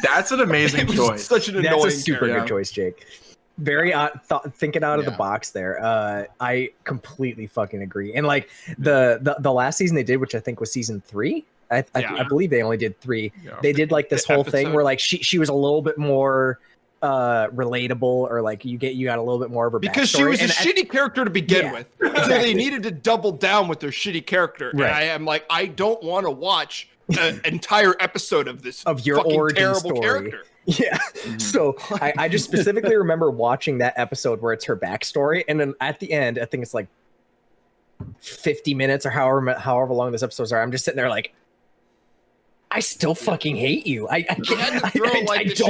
That's an amazing choice. Such an annoying. That's a super character. good choice, Jake. Very thinking out of the box there. I completely fucking agree. And like the last season they did, which I think was season 3. I believe they only did 3. Yeah. They did like this whole thing where like she was a little bit more relatable, or like you got a little bit more of her because backstory. she was a shitty character to begin with. So they needed to double down with their shitty character. Right. And I am like, I don't want to watch an entire episode of this of your fucking origin terrible story. Character. Yeah. So I just specifically remember watching that episode where it's her backstory, and then at the end, I think it's like 50 minutes or however long this episodes are. I'm just sitting there like, I still fucking hate you. I can't. I don't like you.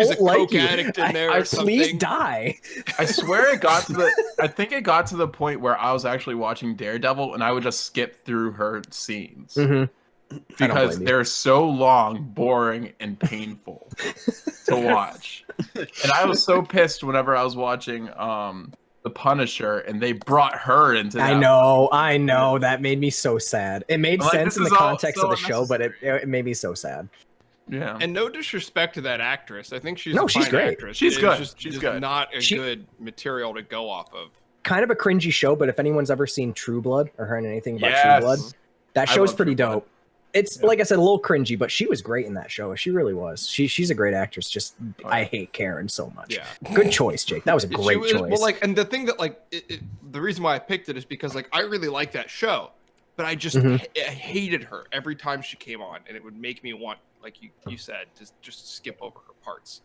Please die. I swear I think it got to the point where I was actually watching Daredevil and I would just skip through her scenes. Because they're so long, boring, and painful to watch. And I was so pissed whenever I was watching The Punisher and they brought her into that. I know. That made me so sad. It made sense in the context of the show, but it made me so sad. Yeah. And no disrespect to that actress. I think she's she's great. Actress. She's good. She's good. Not a good material to go off of. Kind of a cringy show, but if anyone's ever seen True Blood or heard anything about True Blood, that show's pretty dope. It's like I said, a little cringy, but she was great in that show. She really was. She's a great actress. Just I hate Karen so much. Yeah. Good choice, Jake. That was a great choice. Well, like, and the thing that like the reason why I picked it is because like I really like that show, but I just I hated her every time she came on, and it would make me want, like you said, to just skip over her parts.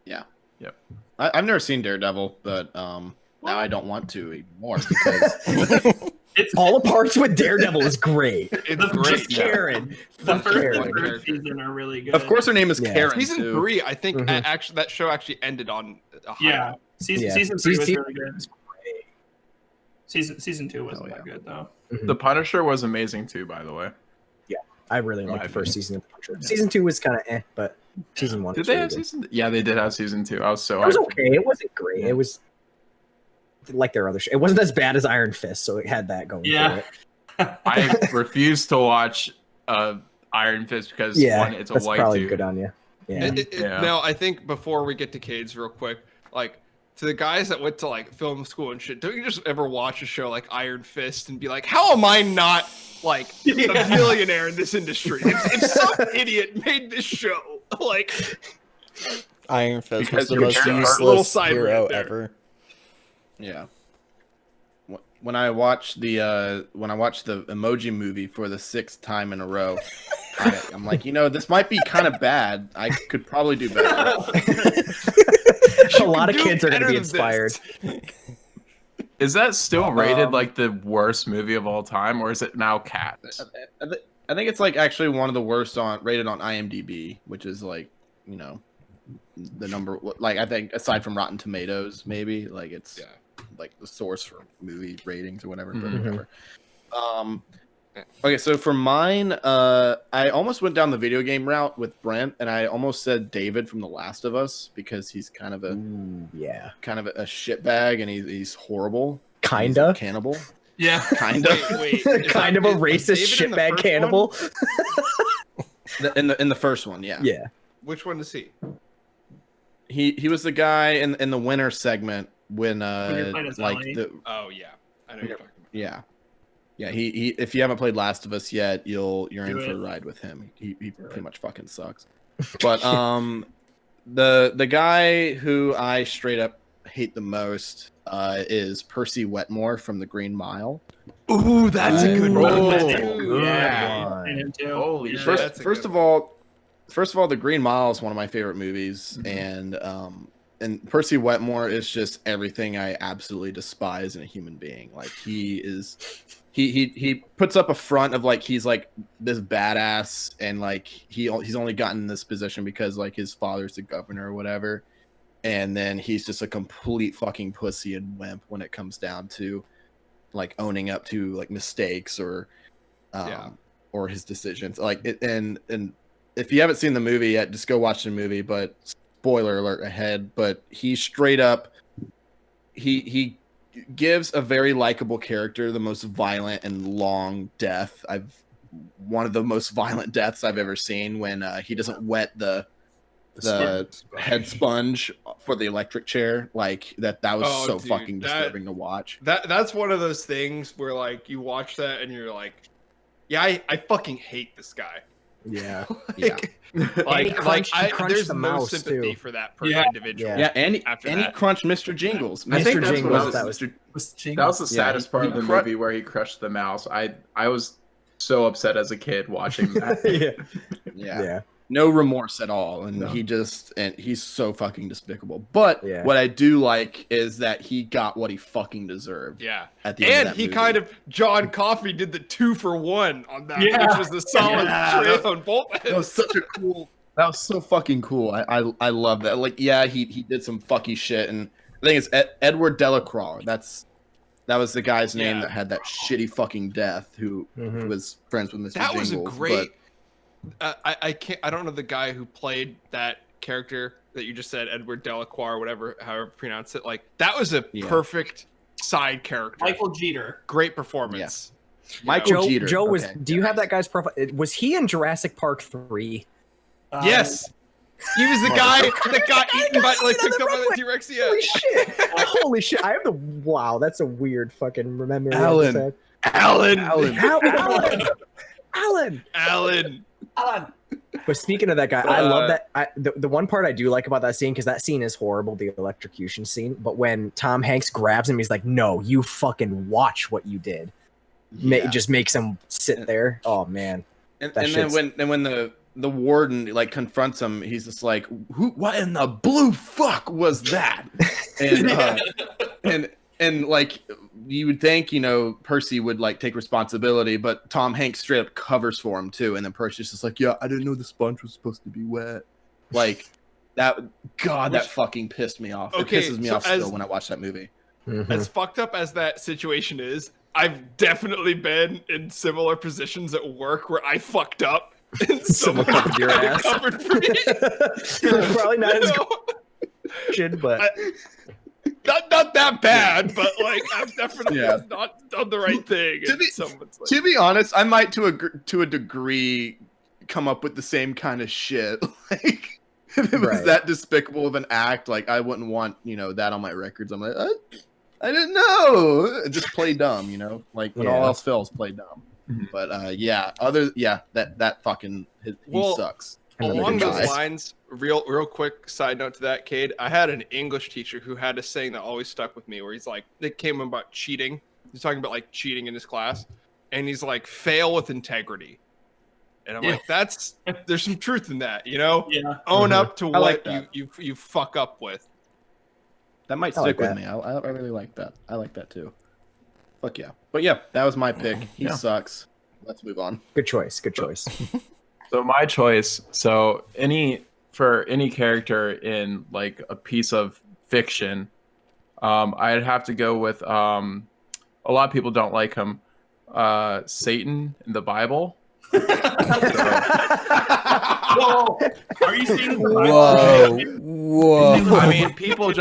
Yeah. Yep. I've never seen Daredevil, but now I don't want to anymore because. All the parts with Daredevil is great. It's great. Karen. The first season are really good. Of course, her name is Karen. Season 3, I think actually that show actually ended on a high note. Season 3 was really good. Season 2 wasn't that good though. The Punisher was amazing too, by the way. Yeah, I really liked the first season of The Punisher. Season 2 was kind of but season 1 did they have season? Yeah, they did have season 2. I was so. It was okay. It wasn't great. It was like their other show. It wasn't as bad as Iron Fist, so it had that going for it. I refuse to watch Iron Fist because one, it's a white probably dude. Good on you. Yeah. Now, I think before we get to Cade's real quick, like to the guys that went to like film school and shit, don't you just ever watch a show like Iron Fist and be like, how am I not like a millionaire in this industry? If some idiot made this show, like Iron Fist was Because the you're most a little useless side hero rant there. ever. Yeah. When I watched the Emoji Movie for the 6th time in a row, I'm like, this might be kind of bad. I could probably do better. A lot of kids are going to be inspired. Is that still rated like the worst movie of all time, or is it now Cats? I think it's like actually one of the worst rated on IMDb, which is like, the number, like I think aside from Rotten Tomatoes, maybe like it's like the source for movie ratings or whatever. But whatever. Okay, so for mine, I almost went down the video game route with Brent, and I almost said David from The Last of Us because he's kind of a a shitbag, and he's horrible. He's a cannibal. Yeah, kind of. Wait, kind of a racist shitbag cannibal. In the first one, yeah. Yeah. Which one to see? He was the guy in the winter segment when like the I know you're talking about. Yeah. He if you haven't played Last of Us yet, you're in for a ride with him. He pretty much fucking sucks. But the guy who I straight up hate the most is Percy Wetmore from The Green Mile. Ooh, that's a good one. Yeah. Holy shit. First of all, The Green Mile is one of my favorite movies, and Percy Wetmore is just everything I absolutely despise in a human being. Like he puts up a front of like he's like this badass, and like he's only gotten this position because like his father's the governor or whatever, and then he's just a complete fucking pussy and wimp when it comes down to like owning up to like mistakes or his decisions. Like and if you haven't seen the movie yet, just go watch the movie. But spoiler alert ahead. But he straight up, he gives a very likable character the most violent and long death one of the most violent deaths I've ever seen when he doesn't wet the head sponge for the electric chair. Like that was so fucking disturbing to watch. That's one of those things where like you watch that and you're like, yeah, I fucking hate this guy. Yeah. There's no sympathy for that individual. Yeah, and he crunched Mr. Jingles. I think Mr. Jingles, that was the saddest part of the movie where he crushed the mouse. I was so upset as a kid watching that. Yeah. No remorse at all, and he's so fucking despicable. But what I do like is that he got what he fucking deserved. Yeah, at the end of that he movie. kind of John Coffey did the 2-for-1 on that, which was the solid trade on both ends. That was such a cool. That was so fucking cool. I love that. Like, he did some fucky shit, and I think it's Edward Delacroix. That was the guy's name that had that shitty fucking death. Who was friends with Mr. That Jingles, was a great. I don't know the guy who played that character that you just said, Edward Delacroix or whatever, however you pronounce it. Like that was a perfect side character. Michael Jeter. Great performance. Yeah. Michael Jeter. Joe was. Do you have that guy's profile? Was he in Jurassic Park 3? Yes. He was the guy that got eaten by, like, picked up by the T-Rex. Yeah. Holy shit! Holy shit! I have the wow. That's a weird fucking memory. Alan. But speaking of that guy, I love that. The one part I do like about that scene, because that scene is horrible, the electrocution scene. But when Tom Hanks grabs him, he's like, "No, you fucking watch what you did." It just makes him sit there. Oh man. And then when the warden like confronts him, he's just like, what in the blue fuck was that? And like you would think, Percy would like take responsibility, but Tom Hanks straight up covers for him too. And then Percy's just like, yeah, I didn't know the sponge was supposed to be wet. Like that fucking pissed me off. It pisses me off still when I watch that movie. As fucked up as that situation is, I've definitely been in similar positions at work where I fucked up. And someone covered your ass. Covered for me. Probably not as good, but not that bad. But like, I've definitely not done the right thing. To be honest, I might to a degree come up with the same kind of shit. Like, if it was that despicable of an act, like I wouldn't want that on my records. I'm like, I didn't know. Just play dumb, Like when all else fails, play dumb. But that fucking he sucks. Along those lines, real quick side note to that, Kade, I had an English teacher who had a saying that always stuck with me, where he's like, it came about cheating. He's talking about like cheating in his class, and he's like, fail with integrity. And I'm like, there's some truth in that, Own up to what you fuck up with. That might stick with me. I really like that. I like that too. Fuck yeah. But yeah, that was my pick. He sucks. Let's move on. Good choice. So my choice. So for any character in like a piece of fiction, I'd have to go with a lot of people don't like him. Satan in the Bible. Whoa! Are you seeing the Bible? Whoa! I mean, people hate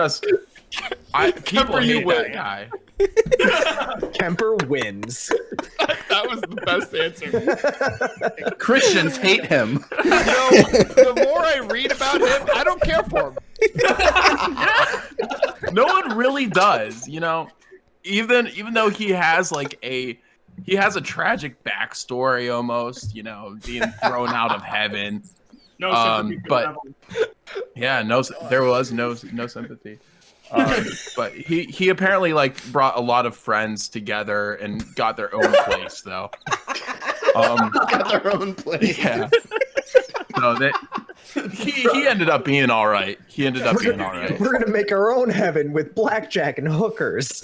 that guy. Kemper wins. That was the best answer. Christians hate him. The more I read about him, I don't care for him. No one really does, even though he has a tragic backstory almost, being thrown out of heaven. But there was no sympathy. But he apparently like brought a lot of friends together and got their own place though. Got their own place. Yeah. No, he ended up being all right. We're gonna make our own heaven with blackjack and hookers.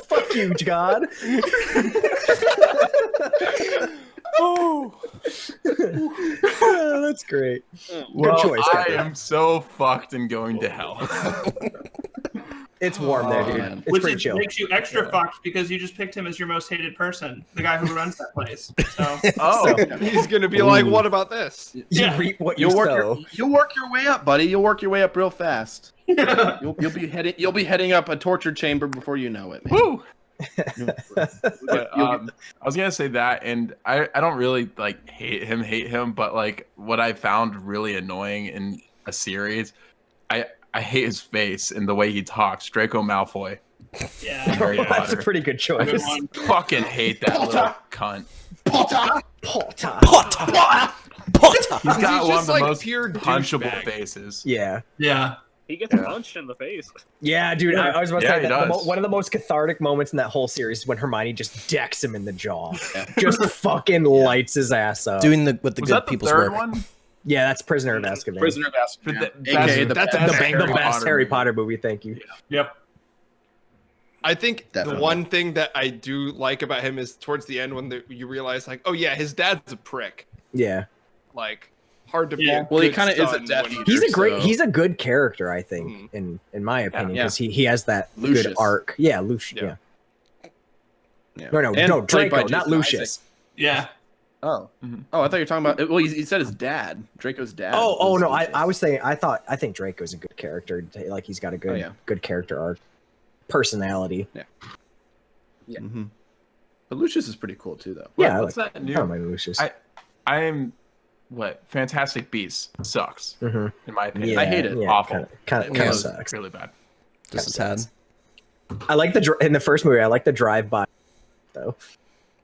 Fuck you, God. Oh, that's great. Well, Good choice. I am so fucked and going to hell. It's warm there, dude. man. It's Which pretty chill. makes you extra fucked because you just picked him as your most hated person, the guy who runs that place. So Oh, He's gonna be like, "What about this?" You Yeah. reap what you You'll work sow. you'll work your way up, buddy. You'll work your way up real fast. You'll be heading up a torture chamber before you know it. Man. woo. But, I was gonna say that, and I don't really like hate him, but like what I found really annoying in a series, I hate his face and the way he talks. Draco Malfoy. yeah, Harry That's a Potter. pretty good I choice. Good just one. fucking hate that little cunt. Potter. He's got He's one just of the like most pure punchable douchebag. faces. Yeah. Yeah. He gets punched in the face. Yeah, dude. I was about to Yeah, say he that does. one of the most cathartic moments in that whole series is when Hermione just decks him in the jaw. Just fucking lights his ass up. Doing the with the Was good that the people's third work. one? Yeah, that's Prisoner of Azkaban. Prisoner of Azkaban. But AKA the That's best the best Harry movie. Potter movie. Thank you. Yep. I think Definitely. the one thing that I do like about him is towards the end when you realize, like, oh yeah, his dad's a prick. Yeah. Like, hard to be. Yeah. a Well, he good kind of is a son Death when- Eater. He's a great. so- He's a good character, I think, in my opinion, Yeah. because he has that Lucius. good arc. Yeah, Lucius. Yeah. Yeah. Yeah. No, And no, played by Draco, not Jason Lucius. Isaac. Yeah. Oh. Mhm. Oh, I thought you were talking about. Well, he said his dad, Draco's dad. Oh was no, Lucius. I was saying I think Draco's a good character. Like he's got a good yeah. good character arc, personality. Mhm. But Lucius is pretty cool too, though. Yeah, What's I that new? don't mind Lucius. I'm Fantastic Beasts sucks Mhm. in my opinion. Yeah, I hate it. Yeah, Awful. Kind It of was sucks. really bad. This is sad. I like in the first movie. I like the drive-by though.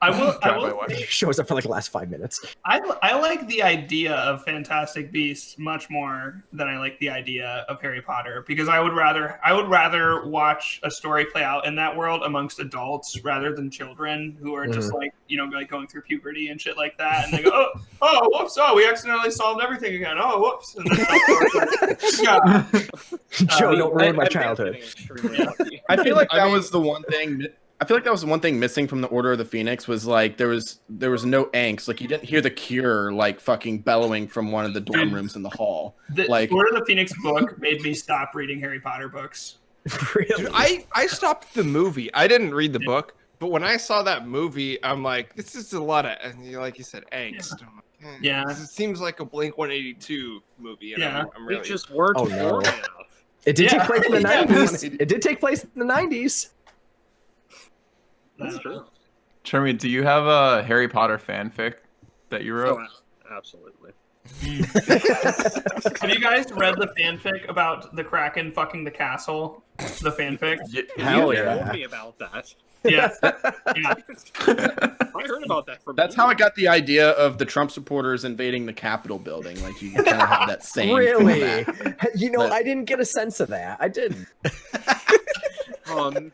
I will. I Drive-by will. what? say, Shows up for like the last 5 minutes. I like the idea of Fantastic Beasts much more than I like the idea of Harry Potter because I would rather watch a story play out in that world amongst adults rather than children who are just like like going through puberty and shit like that and they go oh whoops we accidentally solved everything again whoops and then yeah. Joe, don't ruin my I've been childhood. getting extremely lucky. I feel like I that mean- was the one thing. I feel like that was the one thing missing from the Order of the Phoenix was like there was no angst. Like you didn't hear the Cure like fucking bellowing from one of the dorm rooms in the hall. The Like- Lord of the Phoenix book made me stop reading Harry Potter books. Really? Dude, I stopped the movie. I didn't read the book, but when I saw that movie, I'm like, this is a lot of, like you said, angst. I'm like, Yeah. This seems like a Blink 182 movie. And Yeah. I'm We really. just weren't Oh, no. bored enough. It did Yeah. take place in the Yeah. 90s. It did take place in the 90s. That's true. Chermy, do you have a Harry Potter fanfic that you wrote? Oh, absolutely. Have you guys read the fanfic about the Kraken fucking the castle? The fanfic? Hell You yeah. told me about that. Yeah. Yeah. I heard about that from That's you. how I got the idea of the Trump supporters invading the Capitol building. Like you kind of have that same. Really? format. You know, But- I didn't get a sense of that. I didn't. Making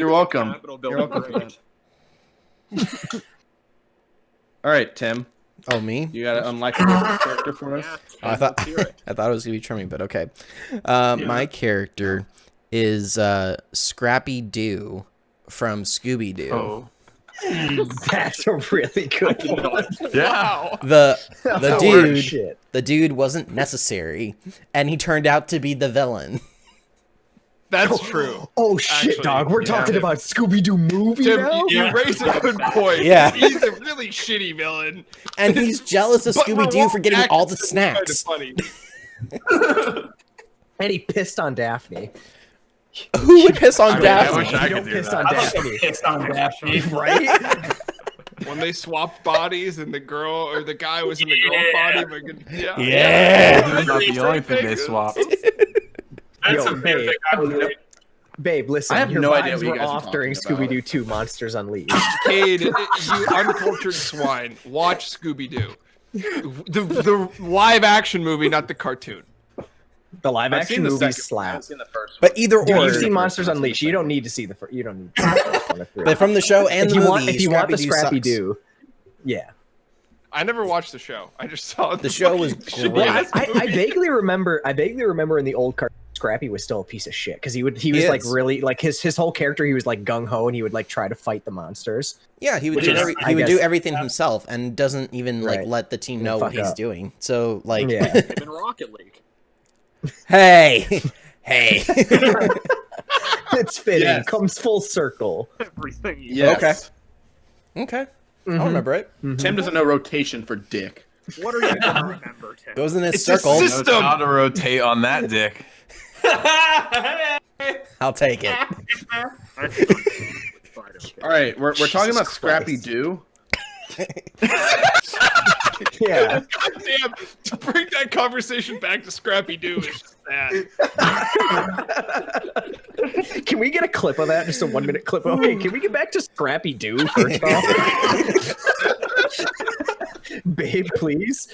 You're welcome. the Capitol You're building welcome for great. All right, Tim, Oh, me? you got an unlikable character for us? Yeah, Oh, I thought let's hear it. I thought it was gonna be Trummy, but okay. My character is Scrappy Dew from Scooby Doo. Oh, That's a really good one. yeah. The Holy dude shit. the dude wasn't necessary, and he turned out to be the villain. That's true. Oh shit, Actually, dog. We're yeah. talking about Scooby-Doo movie Tim, now? you raise a good point. Yeah. He's a really shitty villain. And he's jealous of But Scooby Doo for getting Act all the is kinda snacks. funny. And he pissed on Daphne. Who would piss on I Daphne? wish I You could don't do piss that. on I was Daphne. pissed on Daphne. Right? When they swapped bodies and the girl or the guy was in the girl body, but yeah. Yeah. That's not the only thing they swapped. That's Yo, a fanfic I would read. Babe, listen. I have your no idea vibes what you were guys are off during talking about. Scooby-Doo 2 Monsters Unleashed. Kade, you uncultured swine, watch Scooby Doo. The live action movie, not the cartoon. The live I've action seen the movie second. slap. I've seen the first. But either Dude, or, you've seen the Monsters first one. Unleashed. You don't need to see the first. You don't need to see the first one. but from the show and if the you movie, want, if you want the Scrappy-Doo Scrappy sucks. Doo, yeah. I never watched the show. I just saw The show was fucking great. shitty-ass I movie. vaguely remember. I vaguely remember in the old cartoon, Scrappy was still a piece of shit because he was He like is. really like his whole character. He was like gung ho and he would like try to fight the monsters. Yeah, he would Which do is, I he would do guess- everything himself and doesn't even like Right. let the team Yeah, know what fuck he's up. doing. So like, Yeah. Him in Rocket League. hey, hey. It's fitting. Yes. Comes full circle. Everything. You Yes. Okay. Mhm. I'll remember it. Tim doesn't know rotation for dick. What are you gonna remember, Tim? Goes in this It's a circle. system. Knows how to rotate on that dick. I'll take it. All right, we're talking about Scrappy Dew. Yeah. God damn, to bring that conversation back to Scrappy Dew is just sad. Can we get a clip of that? Just a 1 minute clip. Okay, can we get back to Scrappy Dew first off? Babe, please.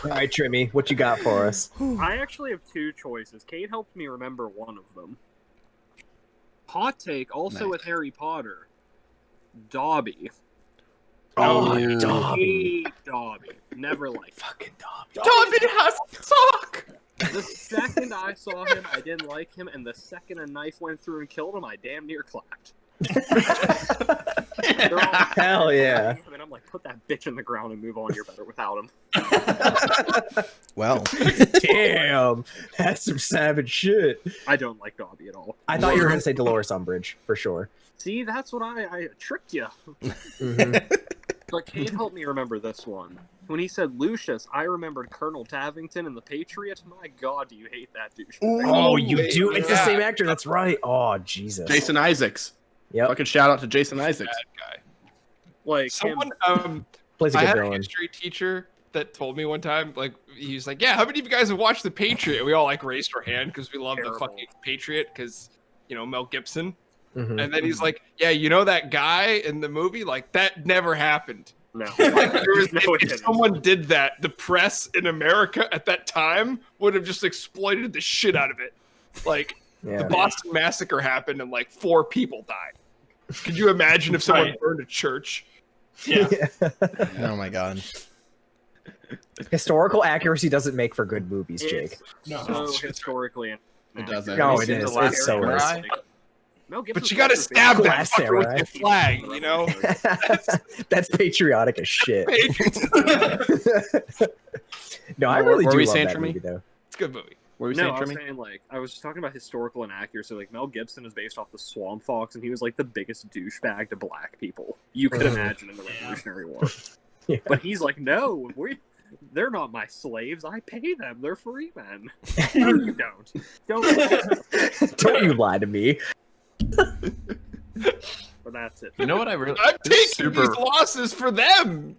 All right, Trimmy, what you got for us? I actually have two choices. Kate helped me remember one of them. Hot take, also with Harry Potter. Dobby. Oh, Ooh. Dobby. Hate Dobby. Never liked him. Fucking Dobby. Dobby has sock. The second I saw him, I didn't like him, and the second a knife went through and killed him, I damn near clapped. They're all Hell yeah. And I'm like, put that bitch in the ground and move on. You're better without him. Well, Damn. That's some savage shit. I don't like Dobby at all. I thought you were going to say Dolores Umbridge, for sure. See, that's what I tricked you. Mhm. But Kate helped me remember this one. When he said Lucius, I remembered Colonel Tavington and the Patriot. My God, do you hate that douche? Oh, you do? It's the yeah. same actor. That's right. Oh, Jesus. Jason Isaacs. Yep. Fucking shout out to Jason Isaacs. Bad guy. Like Someone, Plays a I good had a villain. history teacher that told me one time, like, he was like, yeah, how many of you guys have watched The Patriot? We all, like, raised our hand because we love the Terrible. fucking Patriot because, you know, Mel Gibson. Mhm. And then he's like, yeah, you know that guy in the movie? Like, that never happened. no. Like, there was, No, it if didn't. someone did that, the press in America at that time would have just exploited the shit out of it. Like, Yeah. the Boston Massacre happened and, like, 4 people died. Could you imagine if someone Right. burned a church? Yeah. oh my God. Historical accuracy doesn't make for good movies, Jake. It's No. so historically. It doesn't. No, Have it you seen is. The Last It so is. Samurai? Mel But Gibson's you gotta also stab famous. that Last fucker with Samurai. your flag, you know? That's patriotic as shit. Patriotism. No, I What really were do we love saying, that Trimmy? movie, though. It's a good movie. What were we No, saying, I was Trimmy? saying, like, I was just talking about historical inaccuracy. Like, Mel Gibson is based off the Swamp Fox, and he was, like, the biggest douchebag to black people you could imagine in the Revolutionary War. Yeah. But he's like, no, they're not my slaves. I pay them. They're free men. No, you don't. Don't. Don't you lie to me. But that's it. You know what I really? I'm this is taking these losses for them.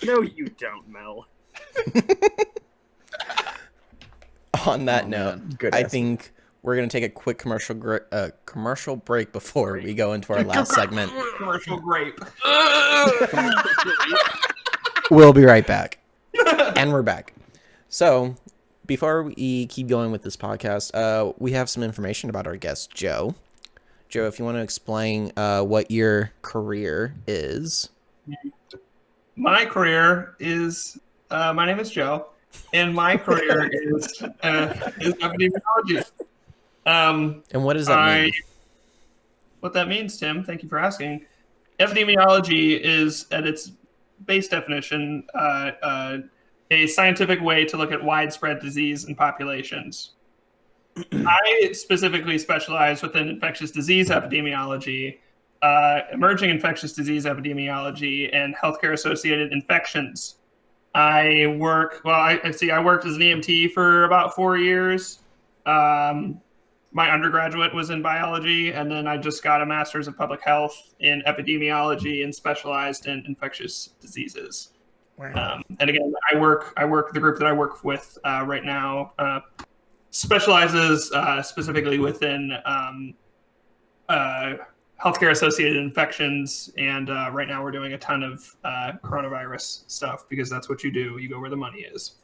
No, you don't, Mel. On that Oh, note, man. Good I answer. think we're gonna take a quick commercial break before we go into our last segment. Commercial grape. We'll be right back. And we're back. So, before we keep going with this podcast, we have some information about our guest, Joe. Joe, if you want to explain what your career is. My career is my name is Joe, and my career is epidemiology. And what does that mean? What that means, Tim, thank you for asking. Epidemiology is, at its base definition, a scientific way to look at widespread disease in populations. I specifically specialize within infectious disease epidemiology, emerging infectious disease epidemiology, and healthcare-associated infections. I worked as an EMT for about 4 years. My undergraduate was in biology, and then I just got a master's of public health in epidemiology and specialized in infectious diseases. And again, the group that I work with right now specializes specifically within healthcare-associated infections, and right now we're doing a ton of coronavirus stuff because that's what you do. You go where the money is.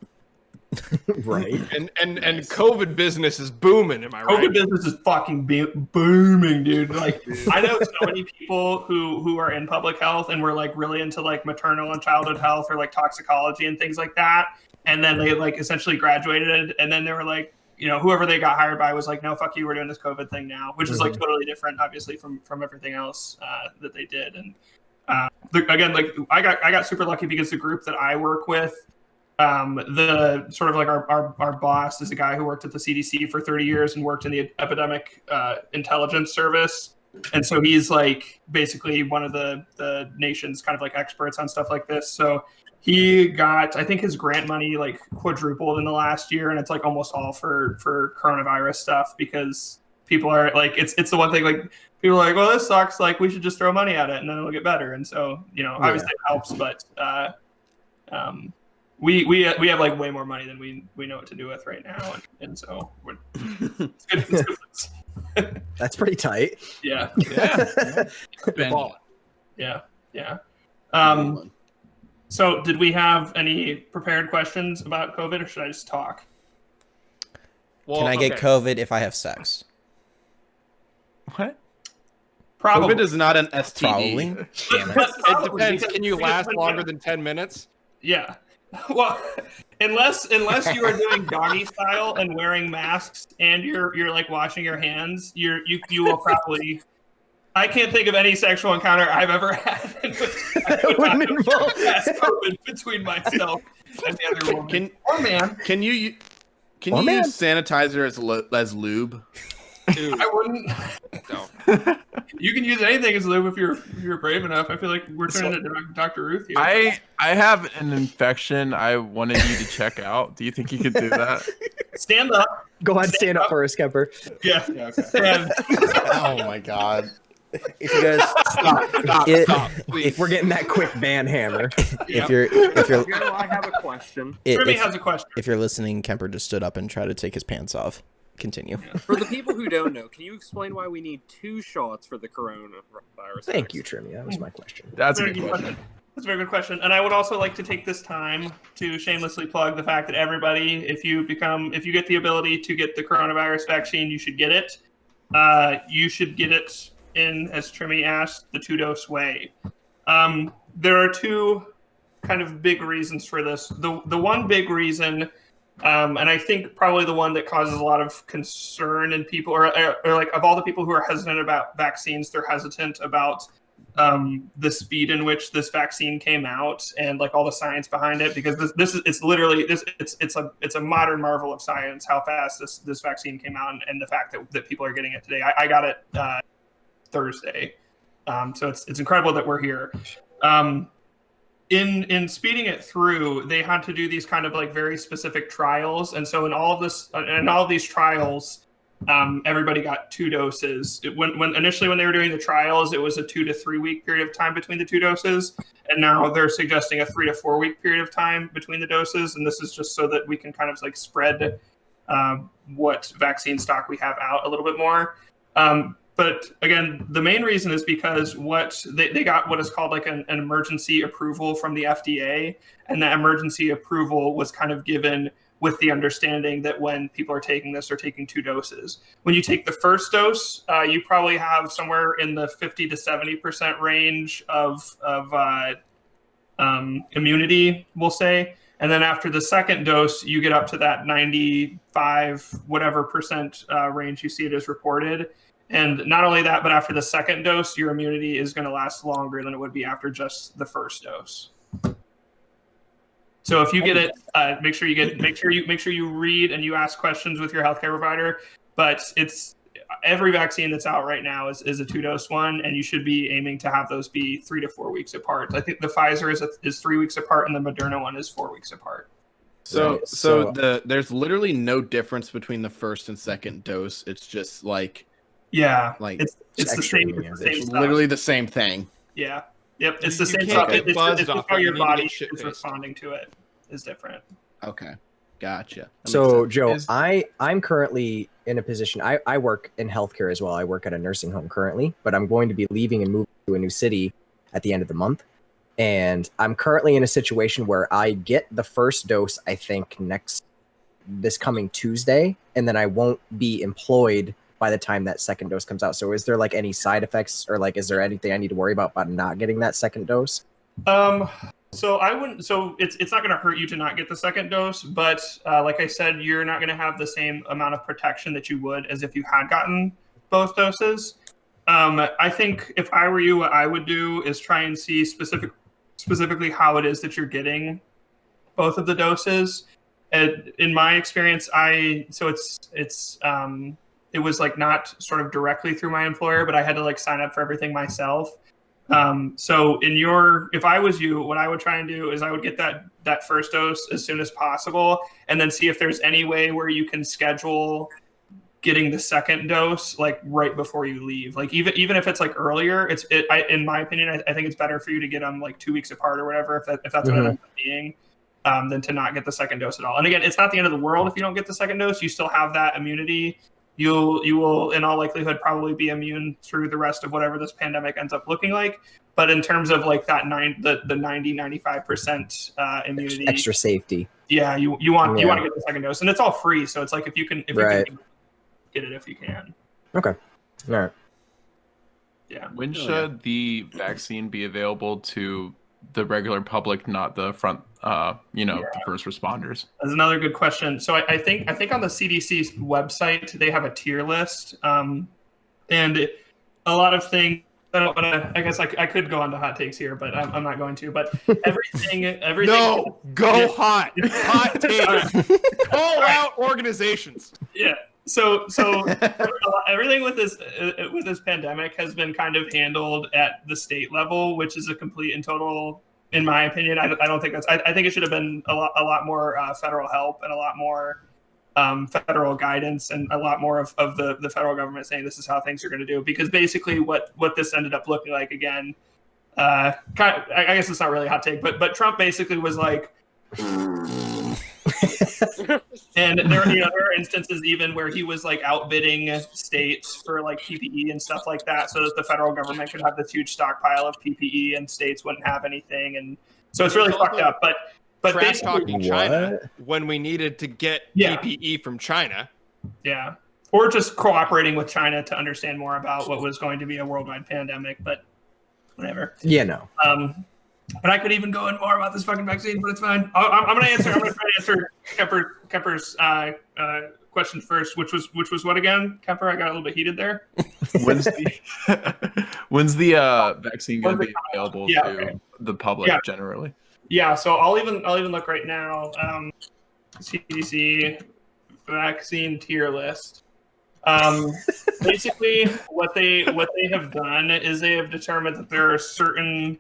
Right. And COVID business is booming. Am I right? COVID business is fucking booming, dude. Like, I know so many people who are in public health and were like really into like maternal and childhood health or like toxicology and things like that. And then they like essentially graduated, and then they were like, you know, whoever they got hired by was like, no, fuck you, we're doing this COVID thing now, which is like totally different, obviously, from everything else that they did. And again, like I got super lucky because the group that I work with the sort of like our boss is a guy who worked at the CDC for 30 years and worked in the epidemic intelligence service. And so he's like basically one of the nation's kind of like experts on stuff like this. So he got, I think his grant money like quadrupled in the last year, and it's like almost all for coronavirus stuff, because people are like, it's the one thing, like people are like, well, this sucks, like we should just throw money at it and then it'll get better. And so, you know, obviously it helps, but we have like way more money than we know what to do with right now, and so it's good. It's good. That's pretty tight. Yeah. Yeah. So did we have any prepared questions about COVID, or should I just talk? Well, Can I get COVID if I have sex? What? Probably. COVID is not an STD. Probably. Damn It depends. Can you last longer than 10 minutes? Yeah. Well, unless you are doing doggy style and wearing masks and you're like washing your hands, you will probably. I can't think of any sexual encounter I've ever had that wouldn't involve COVID between myself and the other woman. Or man. Can you use sanitizer as lube? I wouldn't. No. You can use anything as lube if you're brave enough. I feel like we're turning into Dr. Ruth here. I have an infection I wanted you to check out. Do you think you could do that? Stand up. Go ahead, stand up for us, Kemper. Yeah. Okay. Oh my god. If you guys stop. If we're getting that quick ban hammer. If you're I have a question. Jeremy has a question. If you're listening, Kemper just stood up and tried to take his pants off. Continue. For the people who don't know, can you explain why we need 2 shots for the coronavirus? Thank you, Trimmy. That was my question. That's a good question. That's a very good question. And I would also like to take this time to shamelessly plug the fact that everybody, if you get the ability to get the coronavirus vaccine, you should get it. You should get it in, as Trimmy asked, the 2-dose way. There are 2 kind of big reasons for this. The one big reason, and I think probably the one that causes a lot of concern in people, or like of all the people who are hesitant about vaccines, they're hesitant about the speed in which this vaccine came out and like all the science behind it, because it's a modern marvel of science how fast this vaccine came out, and the fact that people are getting it today. I got it Thursday, so it's incredible that we're here. In speeding it through, they had to do these kind of like very specific trials, and so in all of these trials, everybody got 2 doses. When initially they were doing the trials, it was a 2 to 3 week period of time between the 2 doses, and now they're suggesting a 3 to 4 week period of time between the doses, and this is just so that we can kind of like spread what vaccine stock we have out a little bit more. But again, the main reason is because they got what is called like an emergency approval from the FDA, and that emergency approval was kind of given with the understanding that when people are taking this, they're taking 2 doses. When you take the first dose, you probably have somewhere in the 50 to 70% range of immunity, we'll say. And then after the second dose, you get up to that 95 whatever percent range you see it as reported. And not only that, but after the second dose, your immunity is going to last longer than it would be after just the first dose. So if you get it, make sure you read and you ask questions with your healthcare provider. But it's every vaccine that's out right now is a 2-dose one, and you should be aiming to have those be 3 to 4 weeks apart. I think the Pfizer is 3 weeks apart, and the Moderna one is 4 weeks apart. So there's literally no difference between the first and second dose. It's just like. Yeah, like it's the same. It's literally the same thing. Yeah. Yep. It's the same can't stuff. get It's buzzed just off how it. your You need to body get shit is faced. responding to it is different. Okay, gotcha. That So, makes Joe, Is- I'm currently in a position. I work in healthcare as well. I work at a nursing home currently, but I'm going to be leaving and moving to a new city at the end of the month. And I'm currently in a situation where I get the first dose, I think, this coming Tuesday, and then I won't be employed by the time that second dose comes out. So is there like any side effects, or like is there anything I need to worry about not getting that second dose? So I wouldn't. So it's not going to hurt you to not get the second dose, but like I said, you're not going to have the same amount of protection that you would as if you had gotten both doses. I think if I were you, what I would do is try and see specifically how it is that you're getting both of the doses. And in my experience, it was like not sort of directly through my employer, but I had to like sign up for everything myself. So if I was you, what I would try and do is I would get that first dose as soon as possible, and then see if there's any way where you can schedule getting the second dose like right before you leave. Like even if it's like earlier, in my opinion, I think it's better for you to get them like 2 weeks apart or whatever, if that's what it ends up being, than to not get the second dose at all. And again, it's not the end of the world if you don't get the second dose. You still have that immunity. You will in all likelihood probably be immune through the rest of whatever this pandemic ends up looking like. But in terms of like that 95% immunity, extra safety. Yeah, you want to get the second dose, and it's all free. So it's like if you can get it if you can. Okay. All right. Yeah. When should the vaccine be available to the regular public, not the front, the first responders? That's another good question. So I think on the CDC website they have a tier list, and a lot of things. I guess I could go on to hot takes here, but I'm not going to. But everything. No, go hot takes. Call out organizations. Yeah. So everything with this pandemic has been kind of handled at the state level, which is a complete and total, in my opinion. I don't think that's. I think it should have been a lot more federal help and a lot more federal guidance and a lot more of the federal government saying this is how things are going to do. Because basically what this ended up looking like, again, I guess it's not really a hot take, but Trump basically was like. And there are instances even where he was like outbidding states for like PPE and stuff like that, so that the federal government could have this huge stockpile of PPE and states wouldn't have anything, and so it's really fucked up. But trash talking China when we needed to get PPE from China. Yeah, or just cooperating with China to understand more about what was going to be a worldwide pandemic. But whatever. Yeah, no. But I could even go in more about this fucking vaccine, but it's fine. I'm gonna try to answer Kemper's question first, which was what again? Kemper, I got a little bit heated there. When's the vaccine gonna be available to the public generally? Yeah, so I'll even look right now. CDC vaccine tier list. Basically, what they have done is they have determined that there are certain.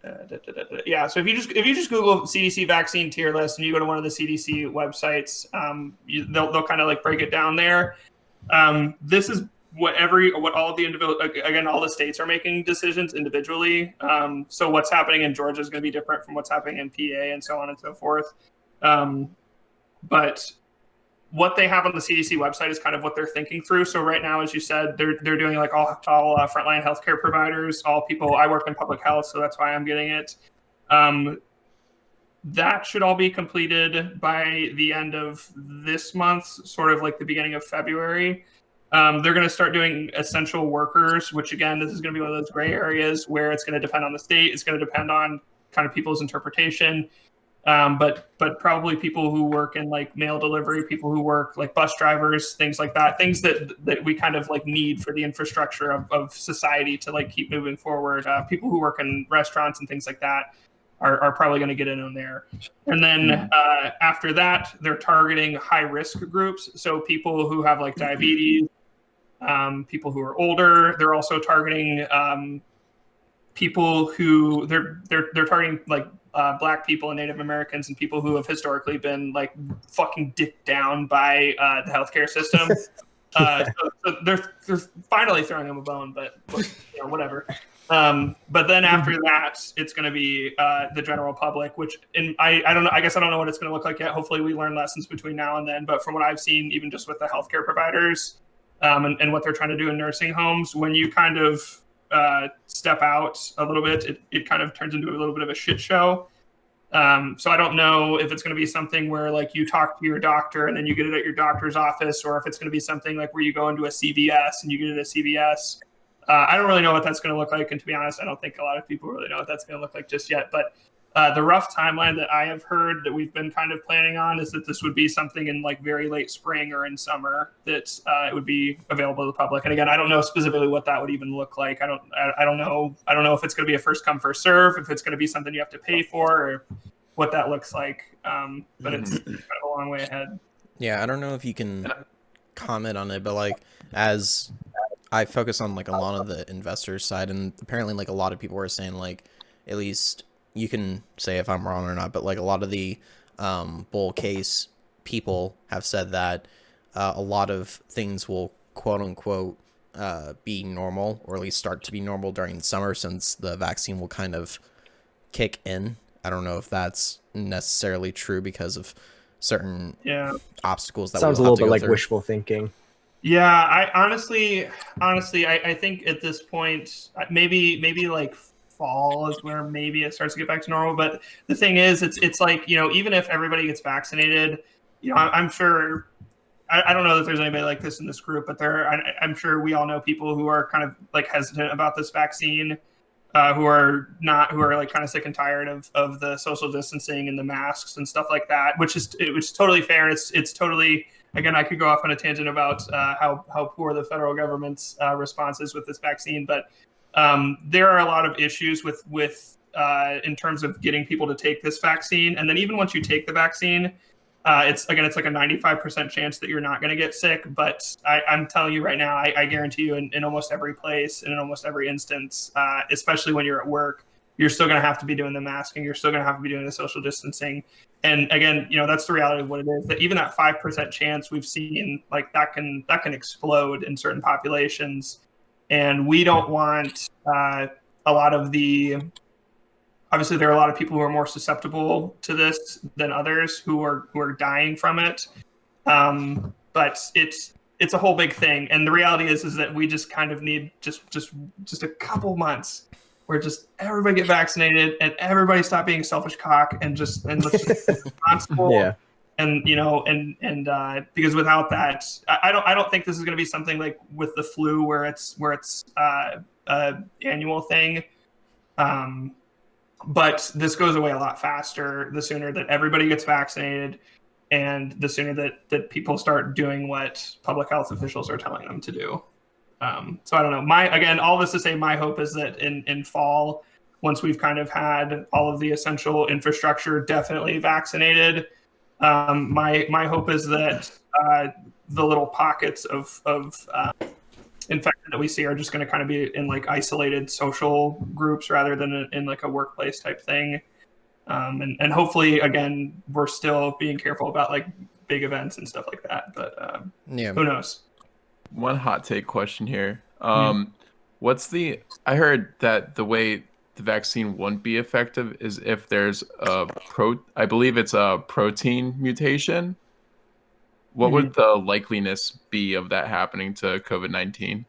So if you just Google CDC vaccine tier list and you go to one of the CDC websites, they'll kind of like break it down there. This is what all of the individual, again, all the states are making decisions individually. So what's happening in Georgia is going to be different from what's happening in PA and so on and so forth. But what they have on the CDC website is kind of what they're thinking through. So right now, as you said, they're doing like all frontline healthcare providers, all people. I work in public health, so that's why I'm getting it. That should all be completed by the end of this month, sort of like the beginning of February. They're going to start doing essential workers, which again, this is going to be one of those gray areas where it's going to depend on the state. It's going to depend on kind of people's interpretation. But probably people who work in like mail delivery, people who work like bus drivers, things like that, things that we kind of like need for the infrastructure of society to like keep moving forward. People who work in restaurants and things like that are probably going to get in on there. And then after that, they're targeting high risk groups. So people who have like diabetes, people who are older. They're also targeting people who they're targeting like Black people and Native Americans and people who have historically been like fucking dicked down by the healthcare system. So they're finally throwing them a bone, but whatever. But then after that, it's going to be the general public, which I don't know. I guess I don't know what it's going to look like yet. Hopefully, we learn lessons between now and then. But from what I've seen, even just with the healthcare providers and what they're trying to do in nursing homes, when you kind of step out a little bit, it kind of turns into a little bit of a shit show. So I don't know if it's going to be something where like you talk to your doctor and then you get it at your doctor's office, or if it's going to be something like where you go into a CVS and you get it at CVS. I don't really know what that's going to look like. And to be honest, I don't think a lot of people really know what that's going to look like just yet. But the rough timeline that I have heard that we've been kind of planning on is that this would be something in like very late spring or in summer that it would be available to the public. And again, I don't know specifically what that would even look like. I don't know if it's going to be a first come first serve, if it's going to be something you have to pay for, or what that looks like. But it's kind of a long way ahead. Yeah, I don't know if you can comment on it, but like as I focus on like a lot of the investors side, and apparently like a lot of people are saying like, at least you can say if I'm wrong or not, but like a lot of the bull case people have said that a lot of things will quote unquote be normal, or at least start to be normal during the summer, since the vaccine will kind of kick in. I don't know if that's necessarily true because of certain obstacles that sounds a we'll little have to bit go like through. wishful thinking. Yeah, I honestly, I think at this point, maybe like fall is where maybe it starts to get back to normal. But the thing is, it's like, you know, even if everybody gets vaccinated, you know, I'm sure, I don't know that there's anybody like this in this group, but I'm sure we all know people who are kind of like hesitant about this vaccine, who are like kind of sick and tired of the social distancing and the masks and stuff like that, which is totally fair. And it's totally, again, I could go off on a tangent about how poor the federal government's response is with this vaccine, but there are a lot of issues with in terms of getting people to take this vaccine. And then even once you take the vaccine, it's like a 95% chance that you're not going to get sick. But I'm telling you right now, I guarantee you in almost every place and in almost every instance, especially when you're at work, you're still going to have to be doing the masking. You're still going to have to be doing the social distancing. And again, you know, that's the reality of what it is, that even that 5% chance we've seen, like that can explode in certain populations. And we don't want a lot of obviously there are a lot of people who are more susceptible to this than others who are dying from it. But it's a whole big thing. And the reality is that we just kind of need just a couple months where just everybody get vaccinated and everybody stop being selfish cock and let's just be responsible. Yeah. And you know, and because without that, I don't think this is going to be something like with the flu where it's a annual thing. But this goes away a lot faster the sooner that everybody gets vaccinated, and the sooner that people start doing what public health officials are telling them to do. So I don't know. All this to say, my hope is that in fall, once we've kind of had all of the essential infrastructure definitely vaccinated, my hope is that the little pockets of infection that we see are just going to kind of be in like isolated social groups rather than in like a workplace type thing. And hopefully, again, we're still being careful about like big events and stuff like that. But who knows? One hot take question here. I heard that the way the vaccine wouldn't be effective is if there's I believe it's a protein mutation. What would the likeliness be of that happening to COVID-19?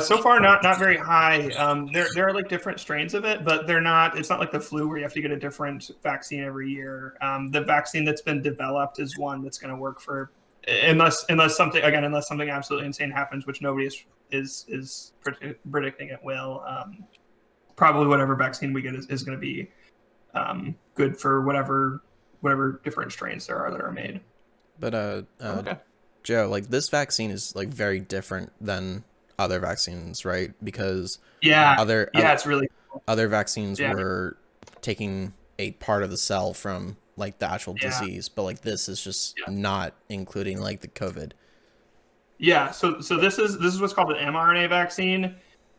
So far, not very high. There are like different strains of it, but it's not like the flu where you have to get a different vaccine every year. The vaccine that's been developed is one that's going to work for, unless something absolutely insane happens, which nobody is predicting it will. Probably whatever vaccine we get is going to be good for whatever different strains there are that are made. But okay. Joe, like this vaccine is like very different than other vaccines, right? Because it's really cool. Other vaccines were taking a part of the cell from like the actual disease, but like this is just not including like the COVID. Yeah, so this is what's called an mRNA vaccine.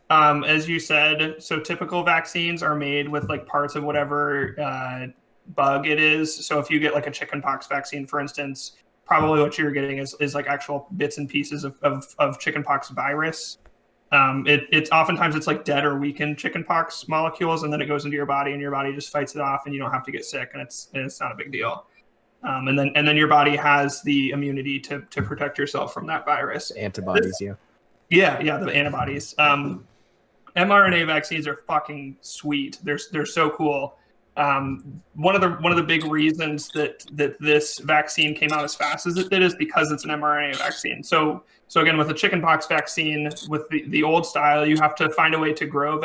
As you said, so typical vaccines are made with like parts of whatever bug it is. So if you get like a chickenpox vaccine, for instance, probably what you're getting is like actual bits and pieces of chickenpox virus. It's oftentimes it's like dead or weakened chickenpox molecules, and then it goes into your body, and your body just fights it off, and you don't have to get sick, and it's not a big deal. And then your body has the immunity to protect yourself from that virus. Antibodies, the antibodies. mRNA vaccines are fucking sweet. They're so cool. One of the big reasons that this vaccine came out as fast as it did is because it's an mRNA vaccine. So again, with a chickenpox vaccine, with the old style, you have to find a way to grow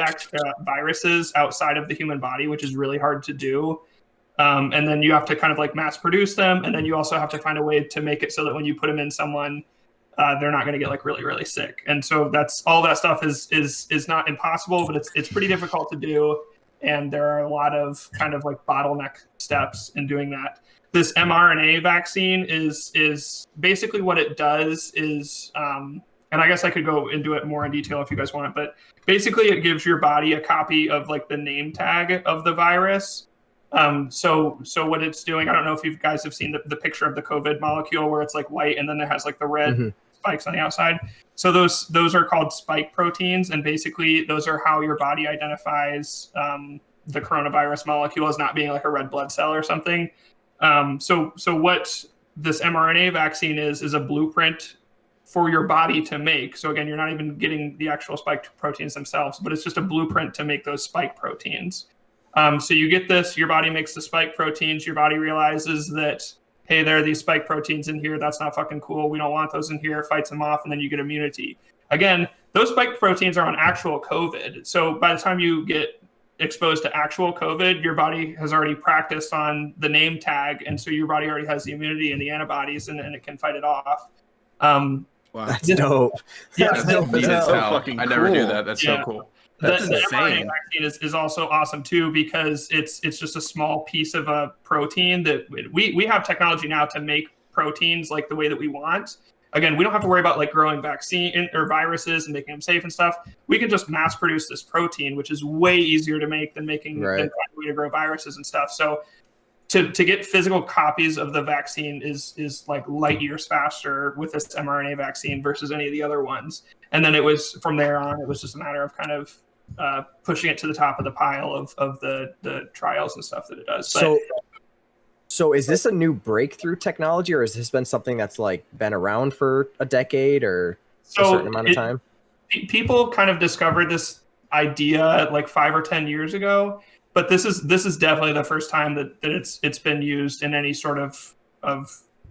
viruses outside of the human body, which is really hard to do. And then you have to kind of like mass produce them, and then you also have to find a way to make it so that when you put them in someone, they're not going to get like really, really sick. And so that's all that stuff is not impossible, but it's pretty difficult to do. and there are a lot of kind of like bottleneck steps in doing that. This mRNA vaccine is basically what it does is, and I guess I could go into it more in detail if you guys want it, but basically it gives your body a copy of like the name tag of the virus. So what it's doing, I don't know if you guys have seen the picture of the COVID molecule where it's like white and then it has like the red spikes on the outside. So those are called spike proteins, and basically those are how your body identifies the coronavirus molecule as not being like a red blood cell or something. So what this mRNA vaccine is a blueprint for your body to make. So again, you're not even getting the actual spike proteins themselves, but it's just a blueprint to make those spike proteins. So you get this, your body makes the spike proteins, your body realizes that, hey, there are these spike proteins in here, that's not fucking cool, we don't want those in here, fights them off, and then you get immunity. Again, those spike proteins are on actual COVID. So by the time you get exposed to actual COVID, your body has already practiced on the name tag, and so your body already has the immunity and the antibodies, and it can fight it off. Wow, that's dope. Yeah, that's dope. That's so hell. fucking I never cool. knew that. That's so cool. That's the insane. mRNA vaccine is also awesome too, because it's just a small piece of a protein that we have technology now to make proteins like the way that we want. Again, we don't have to worry about like growing vaccine or viruses and making them safe and stuff. We can just mass produce this protein, which is way easier to make than than finding a way to grow viruses and stuff. So to get physical copies of the vaccine is like light years faster with this mRNA vaccine versus any of the other ones. And then it was from there on, it was just a matter of kind of pushing it to the top of the pile of the trials and stuff that it does. But, so is this a new breakthrough technology, or has this been something that's like been around for a decade or a certain amount of time? People kind of discovered this idea like 5 or 10 years ago, but this is definitely the first time that it's been used in any sort of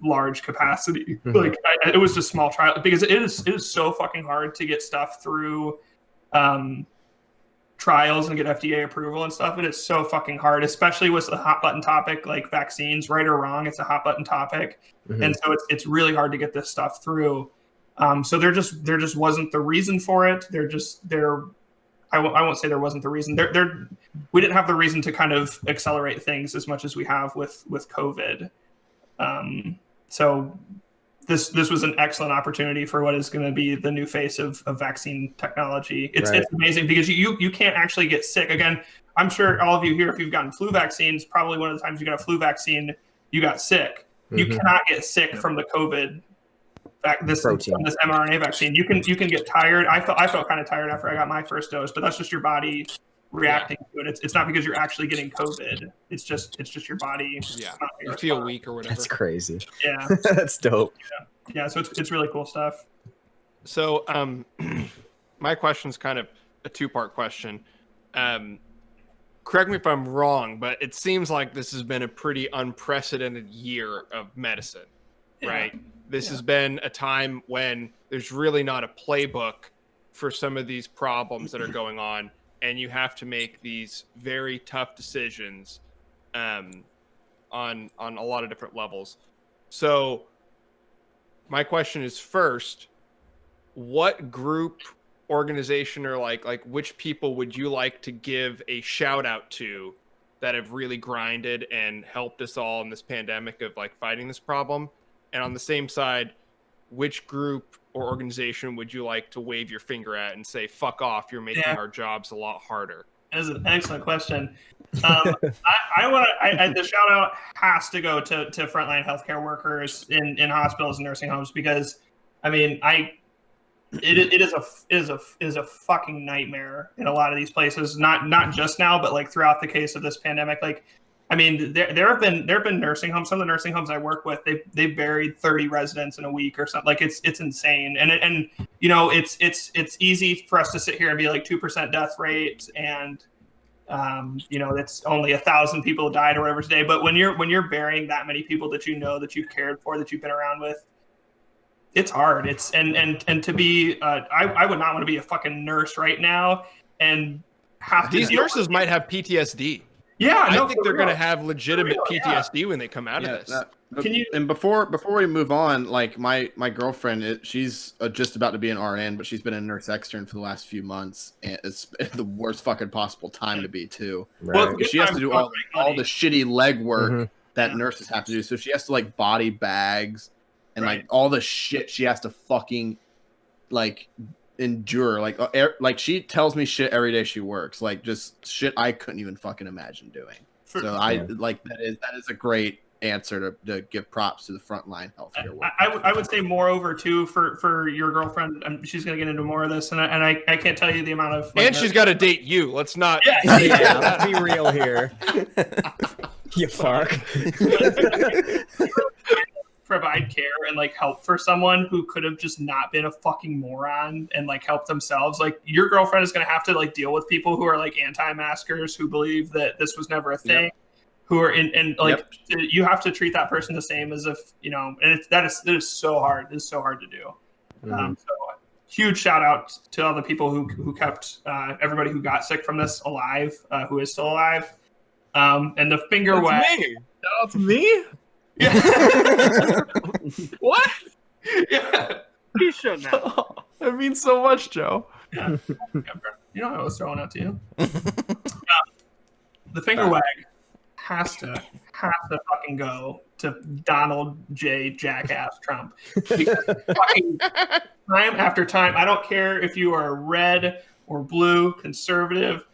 large capacity. Like it was just small trial, because it is so fucking hard to get stuff through trials and get FDA approval and stuff. It is so fucking hard, especially with the hot button topic like vaccines. Right or wrong, it's a hot button topic, and so it's really hard to get this stuff through. So there just wasn't the reason for it. I won't say there wasn't the reason. We didn't have the reason to kind of accelerate things as much as we have with COVID. So this was an excellent opportunity for what is going to be the new face of vaccine technology. It's amazing because you can't actually get sick. Again, I'm sure all of you here, if you've gotten flu vaccines, probably one of the times you got a flu vaccine, you got sick. You cannot get sick from the COVID this mRNA vaccine. You can get tired. I felt kind of tired after I got my first dose, but that's just your body reacting to it. It's not because you're actually getting COVID. It's just your body. Yeah, you feel weak or whatever. That's crazy. Yeah, that's dope. Yeah. So it's really cool stuff. So my question's kind of a two-part question. Correct me if I'm wrong, but it seems like this has been a pretty unprecedented year of medicine, right? This has been a time when there's really not a playbook for some of these problems that are going on, and you have to make these very tough decisions on a lot of different levels. So my question is, first, what group, organization, or like which people would you like to give a shout out to that have really grinded and helped us all in this pandemic of like fighting this problem? And on the same side, which group or organization would you like to wave your finger at and say, fuck off, you're making our jobs a lot harder? That's an excellent question. The shout out has to go to frontline healthcare workers in hospitals and nursing homes, because I mean, it is a fucking nightmare in a lot of these places, not just now, but like throughout the case of this pandemic. Like, I mean, there have been nursing homes. Some of the nursing homes I work with, they've buried 30 residents in a week or something. Like it's insane. And you know, it's easy for us to sit here and be like 2% death rate, and you know, it's only 1,000 people died or whatever today. But when you're burying that many people that you know, that you've cared for, that you've been around with, it's hard. It's and to be I would not want to be a fucking nurse right now and have to. These nurses might have PTSD. Yeah, I no, think for they're real. gonna have legitimate For real, yeah. PTSD when they come out of this. Can you- And before we move on, like my girlfriend, she's just about to be an RN, but she's been a nurse extern for the last few months, and it's the worst fucking possible time to be too. Well, Right. good She has time to do to all the shitty leg work Mhm. that Yeah. nurses have to do. So she has to like body bags and Right. like all the shit she has to fucking like endure. Like she tells me shit every day she works, like just shit I couldn't even fucking imagine doing. For- So I like that is a great answer to give props to the frontline healthcare workers. I would say moreover too for your girlfriend. She's gonna get into more of this, and I can't tell you the amount of. Like, And she's got to date you. Let's not. Yeah. Yeah, let's be real here. You fuck. provide care and like help for someone who could have just not been a fucking moron and like help themselves. Like your girlfriend is gonna have to like deal with people who are like anti-maskers who believe that this was never a thing. Yep. Who are in like you have to treat that person the same as if you know, and that is so hard. It's so hard to do. Mhm. So huge shout out to all the people who kept everybody who got sick from this alive, who is still alive. And the finger wag. That's me. Yeah. What? Yeah. You shouldn't have. That means so much, Joe. Yeah. You know what I was throwing out to you. The finger wag has to fucking go to Donald J. Jackass Trump. Because fucking time after time, I don't care if you are red or blue, conservative,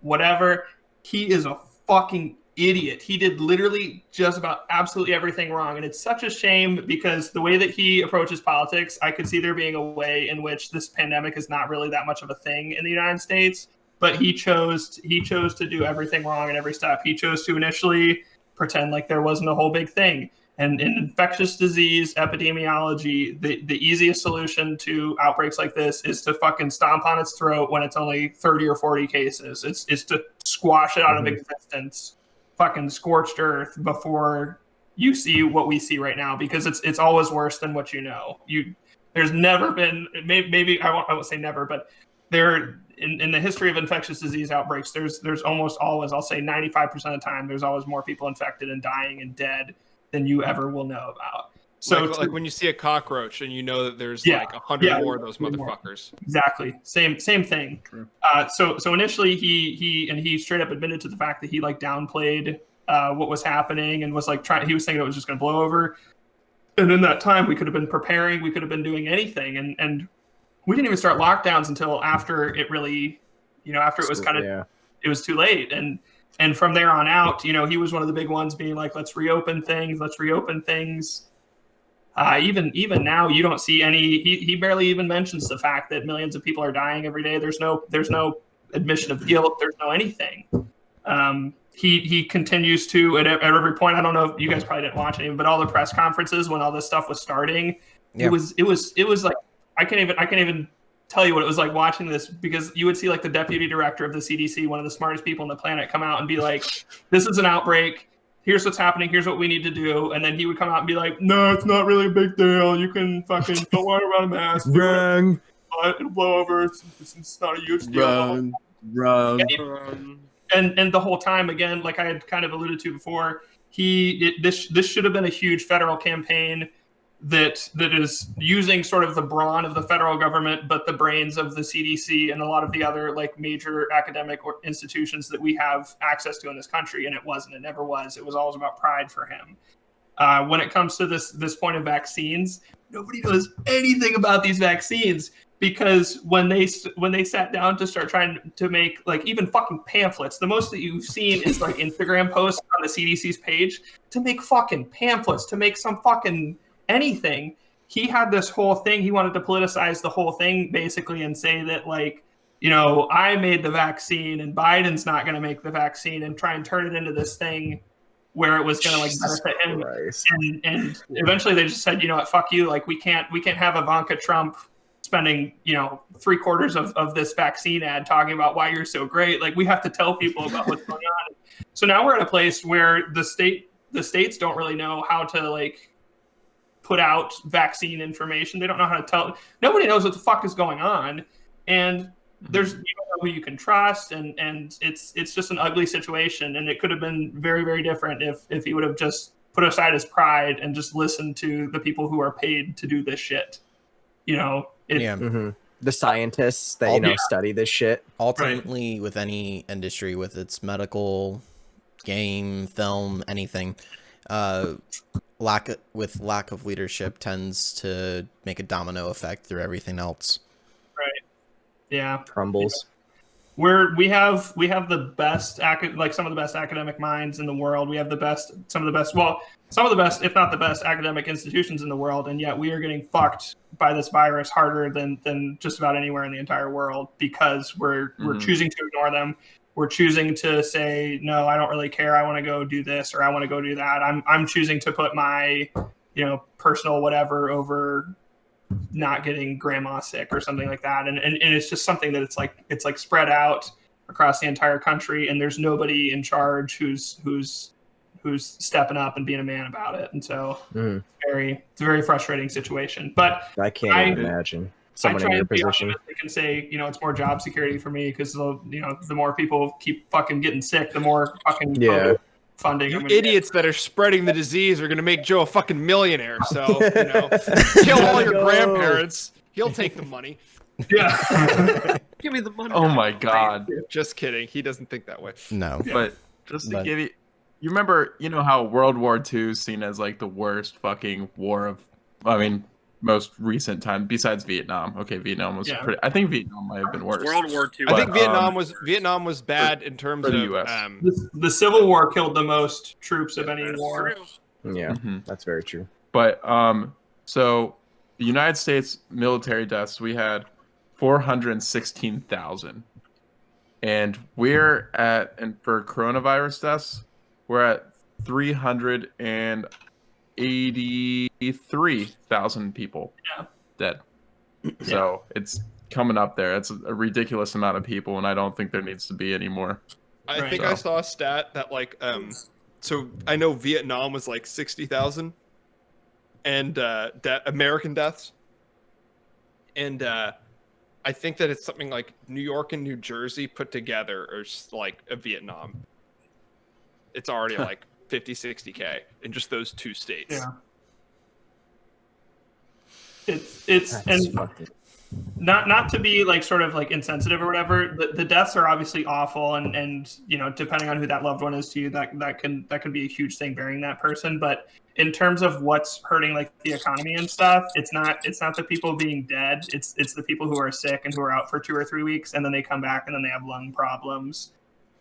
whatever, he is a fucking idiot. He did literally just about absolutely everything wrong. And it's such a shame because the way that he approaches politics, I could see there being a way in which this pandemic is not really that much of a thing in the United States. But he chose to do everything wrong at every step. He chose to initially pretend like there wasn't a whole big thing. And in infectious disease epidemiology, the easiest solution to outbreaks like this is to fucking stomp on its throat when it's only 30 or 40 cases. It's to squash it out of existence, fucking scorched earth before you see what we see right now, because it's always worse than what you know. There's never been, maybe I won't say never, but there in the history of infectious disease outbreaks, there's almost always, I'll say 95% of the time, there's always more people infected and dying and dead than you ever will know about. So like when you see a cockroach and you know that there's Yeah, like 100 yeah, more of those more. motherfuckers. exactly same thing. True. So initially he straight up admitted to the fact that he like downplayed what was happening and was like he was thinking it was just going to blow over. And in that time we could have been preparing, we could have been doing anything, and we didn't even start lockdowns until after it really, after it was kind of, it was too late. And from there on out, he was one of the big ones being like, let's reopen things. Even now, you don't see any, he barely even mentions the fact that millions of people are dying every day. There's no admission of guilt. There's no anything. He continues to, at every point, I don't know if you guys probably didn't watch any, but all the press conferences when all this stuff was starting, it was like, I can't even tell you what it was like watching this, because you would see like the deputy director of the CDC, one of the smartest people on the planet, come out and be like, this is an outbreak. Here's what's happening. Here's what we need to do. And then he would come out and be like, no, it's not really a big deal. You can fucking don't worry about a mask. Wrong. It'll blow over. It's not a huge deal. Wrong. And the whole time, again, like I had kind of alluded to before, this should have been a huge federal campaign that is using sort of the brawn of the federal government, but the brains of the CDC and a lot of the other like major academic institutions that we have access to in this country. And it wasn't. It never was. It was always about pride for him. When it comes to this point of vaccines, nobody knows anything about these vaccines, because when they sat down to start trying to make like even fucking pamphlets, the most that you've seen is like Instagram posts on the CDC's page to make fucking pamphlets, to make some fucking anything. He had this whole thing. He wanted to politicize the whole thing basically and say that like, I made the vaccine and Biden's not going to make the vaccine, and try and turn it into this thing where it was going to like benefit him. And eventually they just said, what, fuck you. Like we can't have Ivanka Trump spending, 3/4 of this vaccine ad talking about why you're so great. Like we have to tell people about what's going on. So now we're at a place where the states don't really know how to like put out vaccine information. They don't know how to tell. Nobody knows what the fuck is going on. And there's who you can trust, and it's just an ugly situation. And it could have been very, very different if he would have just put aside his pride and just listened to the people who are paid to do this shit. The scientists that study this shit. Ultimately, with any industry, with its medical, game, film, anything, lack of leadership tends to make a domino effect through everything else. Right. Yeah. Crumbles. We have the best some of the best academic minds in the world. We have some of the best, if not the best, academic institutions in the world, and yet we are getting fucked by this virus harder than just about anywhere in the entire world because we're choosing to ignore them. We're choosing to say, no, I don't really care. I want to go do this or I want to go do that. I'm choosing to put my, personal whatever over not getting grandma sick or something like that. And it's just something that it's like spread out across the entire country, and there's nobody in charge who's stepping up and being a man about it. And so it's a very frustrating situation. But I can't even imagine someone in your position. They can say, it's more job security for me because the more people keep fucking getting sick, the more fucking funding. You idiots that are spreading the disease are going to make Joe a fucking millionaire. So, kill all your grandparents. He'll take the money. Yeah. Give me the money. Oh my God. Just kidding. He doesn't think that way. No. But just to give you remember, how World War II is seen as like the worst fucking war of, most recent time besides Vietnam. Okay, Vietnam was pretty. I think Vietnam might have been worse. World War II. I think Vietnam was bad in terms of the US. The Civil War killed the most troops of any war. Yeah, that's very true. But so the United States military deaths, we had 416,000, and for coronavirus deaths, we're at 383,000 people dead. So it's coming up there. It's a ridiculous amount of people, and I don't think there needs to be any more. I think I saw a stat that so I know Vietnam was like 60,000 and American deaths, and I think that it's something like New York and New Jersey put together or like a Vietnam. It's already like 50-60K in just those two states. Yeah. It's and not to be like sort of like insensitive or whatever. The deaths are obviously awful, and depending on who that loved one is to you, that can be a huge thing burying that person. But in terms of what's hurting like the economy and stuff, it's not the people being dead. It's the people who are sick and who are out for 2 or 3 weeks, and then they come back and then they have lung problems.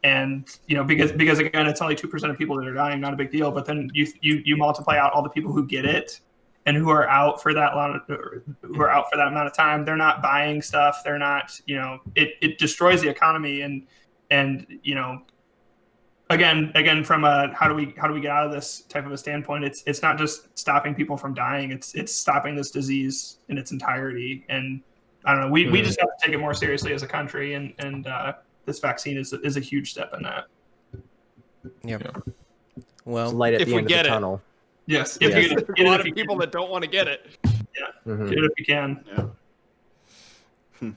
And because again, it's only 2% of people that are dying, not a big deal. But then you multiply out all the people who get it and who are out for that amount of time. They're not buying stuff. They're not, it destroys the economy. And again, from a how do we get out of this type of a standpoint? It's not just stopping people from dying. It's stopping this disease in its entirety. And I don't know. We just have to take it more seriously as a country. And this vaccine is a huge step in that. Yeah. Well, light at if the we end get of the it. tunnel. Yes, If you get a lot of people that don't want to get it. Yeah, get it if you can. Yeah.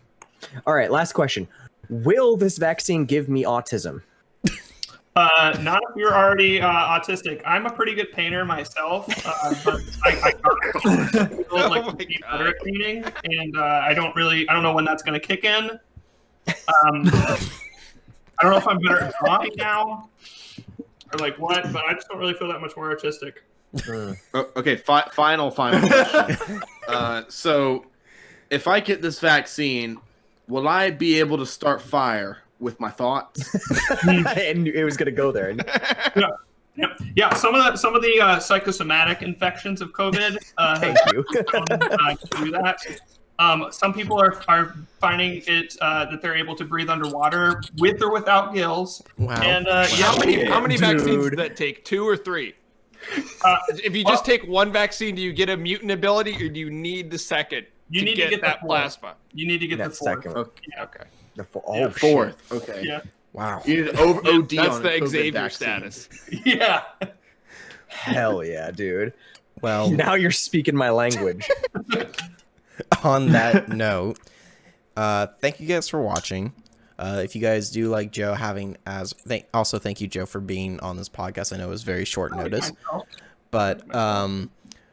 All right, last question. Will this vaccine give me autism? Not if you're already autistic. I'm a pretty good painter myself, but I can't like better at painting, and I don't know when that's going to kick in. I don't know if I'm better at drawing now or like what, but I just don't really feel that much more artistic. Okay, final question. So, if I get this vaccine, will I be able to start fire with my thoughts? And it was going to go there. Yeah. Some of the psychosomatic infections of COVID. Thank you. Do that. Some people are finding it that they're able to breathe underwater with or without gills. Wow. And How many vaccines does that take? 2 or 3? If you just take one vaccine, do you get a mutant ability, or do you need the second? You need to get that plasma. You need to get That the fourth. second. Okay. Yeah. Okay. Oh, Fourth. shit. Okay. Yeah. Wow. You need OD That's on the a COVID Xavier vaccine. status. Yeah. Hell yeah, dude. Well, Now you're speaking my language. on that note, thank you guys for watching. If you guys do like Joe also thank you, Joe, for being on this podcast. I know it was very short notice, but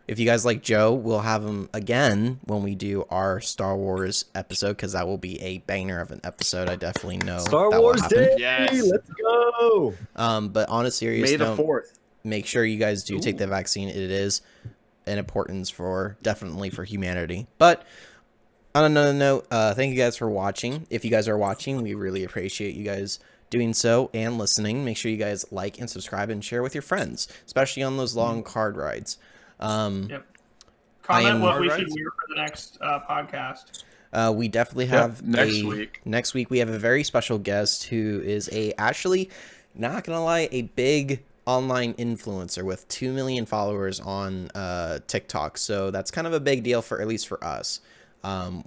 if you guys like Joe, we'll have him again when we do our Star Wars episode, because that will be a banger of an episode. I definitely know Star that Wars will happen. Day. Yes. Let's go. But on a serious May the note, 4th. make sure you guys do take the vaccine. It is an importance definitely for humanity. But on another note, thank you guys for watching. If you guys are watching, we really appreciate you guys doing so and listening. Make sure you guys like and subscribe and share with your friends, especially on those long card rides. Yep. Comment what we should wear for the next podcast. We definitely have next week. Next week we have a very special guest who is actually, not gonna lie, a big online influencer with 2 million followers on TikTok. So that's kind of a big deal at least for us.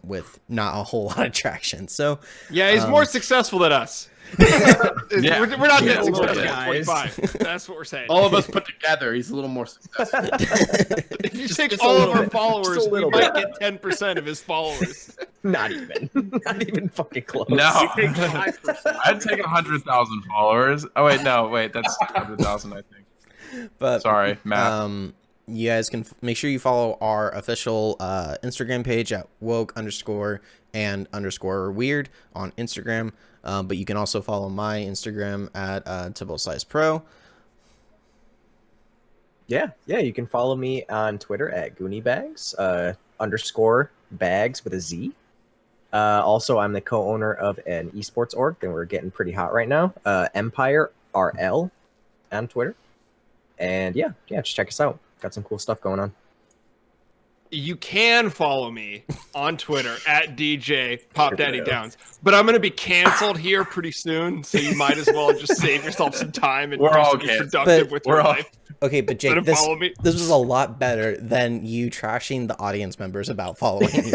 With not a whole lot of traction. So Yeah, he's more successful than us. Yeah. We're not Yeah, that successful, guys. 45. That's what we're saying. All of us put together, he's a little more successful. If you take just all a of little our bit. followers, Just a we little might bit. get 10% of his followers. Not even. Not even fucking close. No. Take 5%. I'd take 100,000 followers. Oh wait, that's 100,000, I think. but Sorry, Matt. you guys can make sure you follow our official Instagram page at woke_and_weird on Instagram. But you can also follow my Instagram at TibblesizePro. Yeah, you can follow me on Twitter at GooneyBags, _bags with a Z. Also, I'm the co-owner of an esports org, and we're getting pretty hot right now. Empire RL on Twitter. And yeah, just check us out. Got some cool stuff going on. You can follow me on Twitter at DJ Pop Daddy Downs, but I'm gonna be canceled here pretty soon, so you might as well just save yourself some time and We're do all something canceled. productive But with we're your all- life. Okay, but Instead Jake, of this follow me. was a lot better than you trashing the audience members about following you.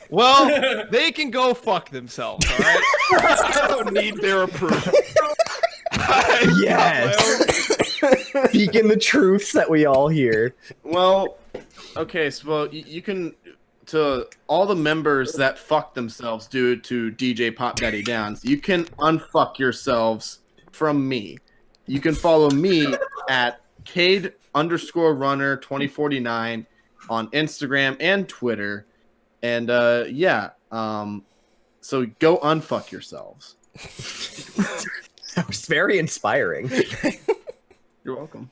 Well, they can go fuck themselves, all right? I don't need their approval. Yes. Speaking the truths that we all hear. Well, okay, so you can, to all the members that fuck themselves due to DJ Pop Daddy Downs, you can unfuck yourselves from me. You can follow me at Kade_runner2049 on Instagram and Twitter. And so go unfuck yourselves. That was very inspiring. You're welcome.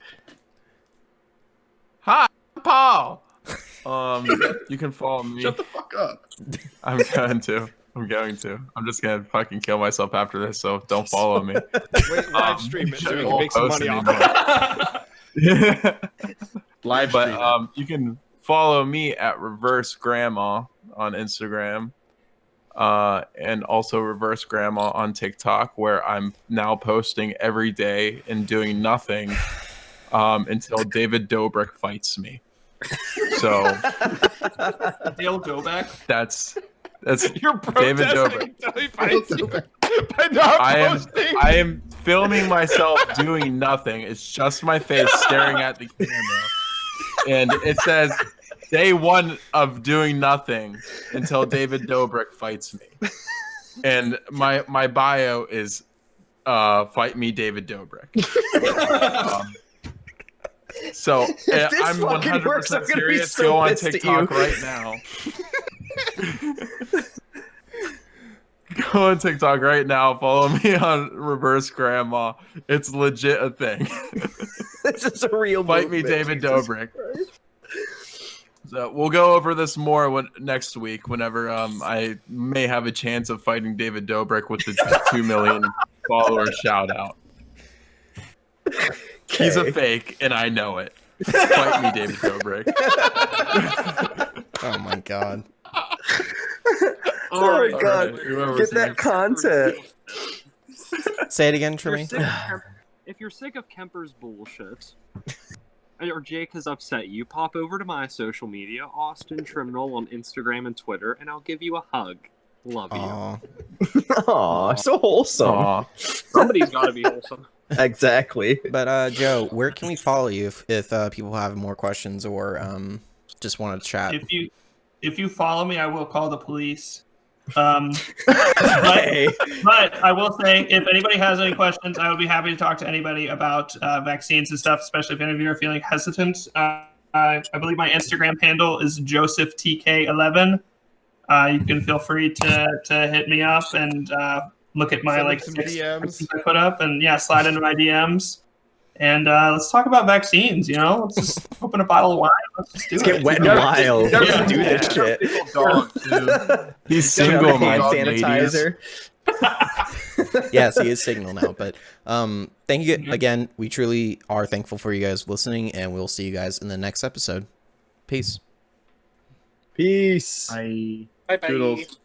Hi, Paul. You can follow me. Shut the fuck up. I'm going to. I'm just gonna fucking kill myself after this, so don't follow me. Wait, live stream it so we can Won't make some post money off anymore. it. Live But stream. you can follow me at Reverse Grandma on Instagram, and also Reverse Grandma on TikTok, where I'm now posting every day and doing nothing until David Dobrik fights me. So Dale Dobek. that's You're David protesting Dobrik. until he fights you by not posting. I am filming myself doing nothing. It's just my face staring at the camera, and it says day 1 of doing nothing until David Dobrik fights me. And my bio is fight me, David Dobrik. So this I'm fucking works, I'm 100% gonna be serious. so Go on pissed at TikTok you. right now. Go on TikTok right now. Follow me on Reverse Grandma. It's legit a thing. This is a real Fight me, movement, David Jesus Dobrik. Christ. So we'll go over this more next week, whenever I may have a chance of fighting David Dobrik with the 2 million follower shout out. He's a Okay. fake, and I know it. Fight me, David Dobrik. Oh my god. Oh Alright, my god. Alright, whoever's Get that next. content. Say it again, If you're Tremy. sick of if you're sick of Kemper's bullshit, or Jake has upset you, pop over to my social media, Austin Triminal on Instagram and Twitter, and I'll give you a hug. Love you. Aw. Aw, so wholesome. Aw. Somebody's got to be wholesome. Exactly. But Joe, where can we follow you if people have more questions or just want to chat? If you follow me, I will call the police. But I will say, if anybody has any questions, I would be happy to talk to anybody about vaccines and stuff, especially if any of you are feeling hesitant. I believe my Instagram handle is JosephTK11. You can feel free to hit me up and look at my Send like some 6 DMs. I put up, and yeah, slide into my DMs. And let's talk about vaccines. Let's just open a bottle of wine. Let's just do Let's it. get wet and wild. Let's do this shit. Dog, too. He's Hand single, my ladies. sanitizer. Yes, he is signal now. But thank you again. We truly are thankful for you guys listening, and we'll see you guys in the next episode. Peace. Peace. Bye. Bye bye. Toodles.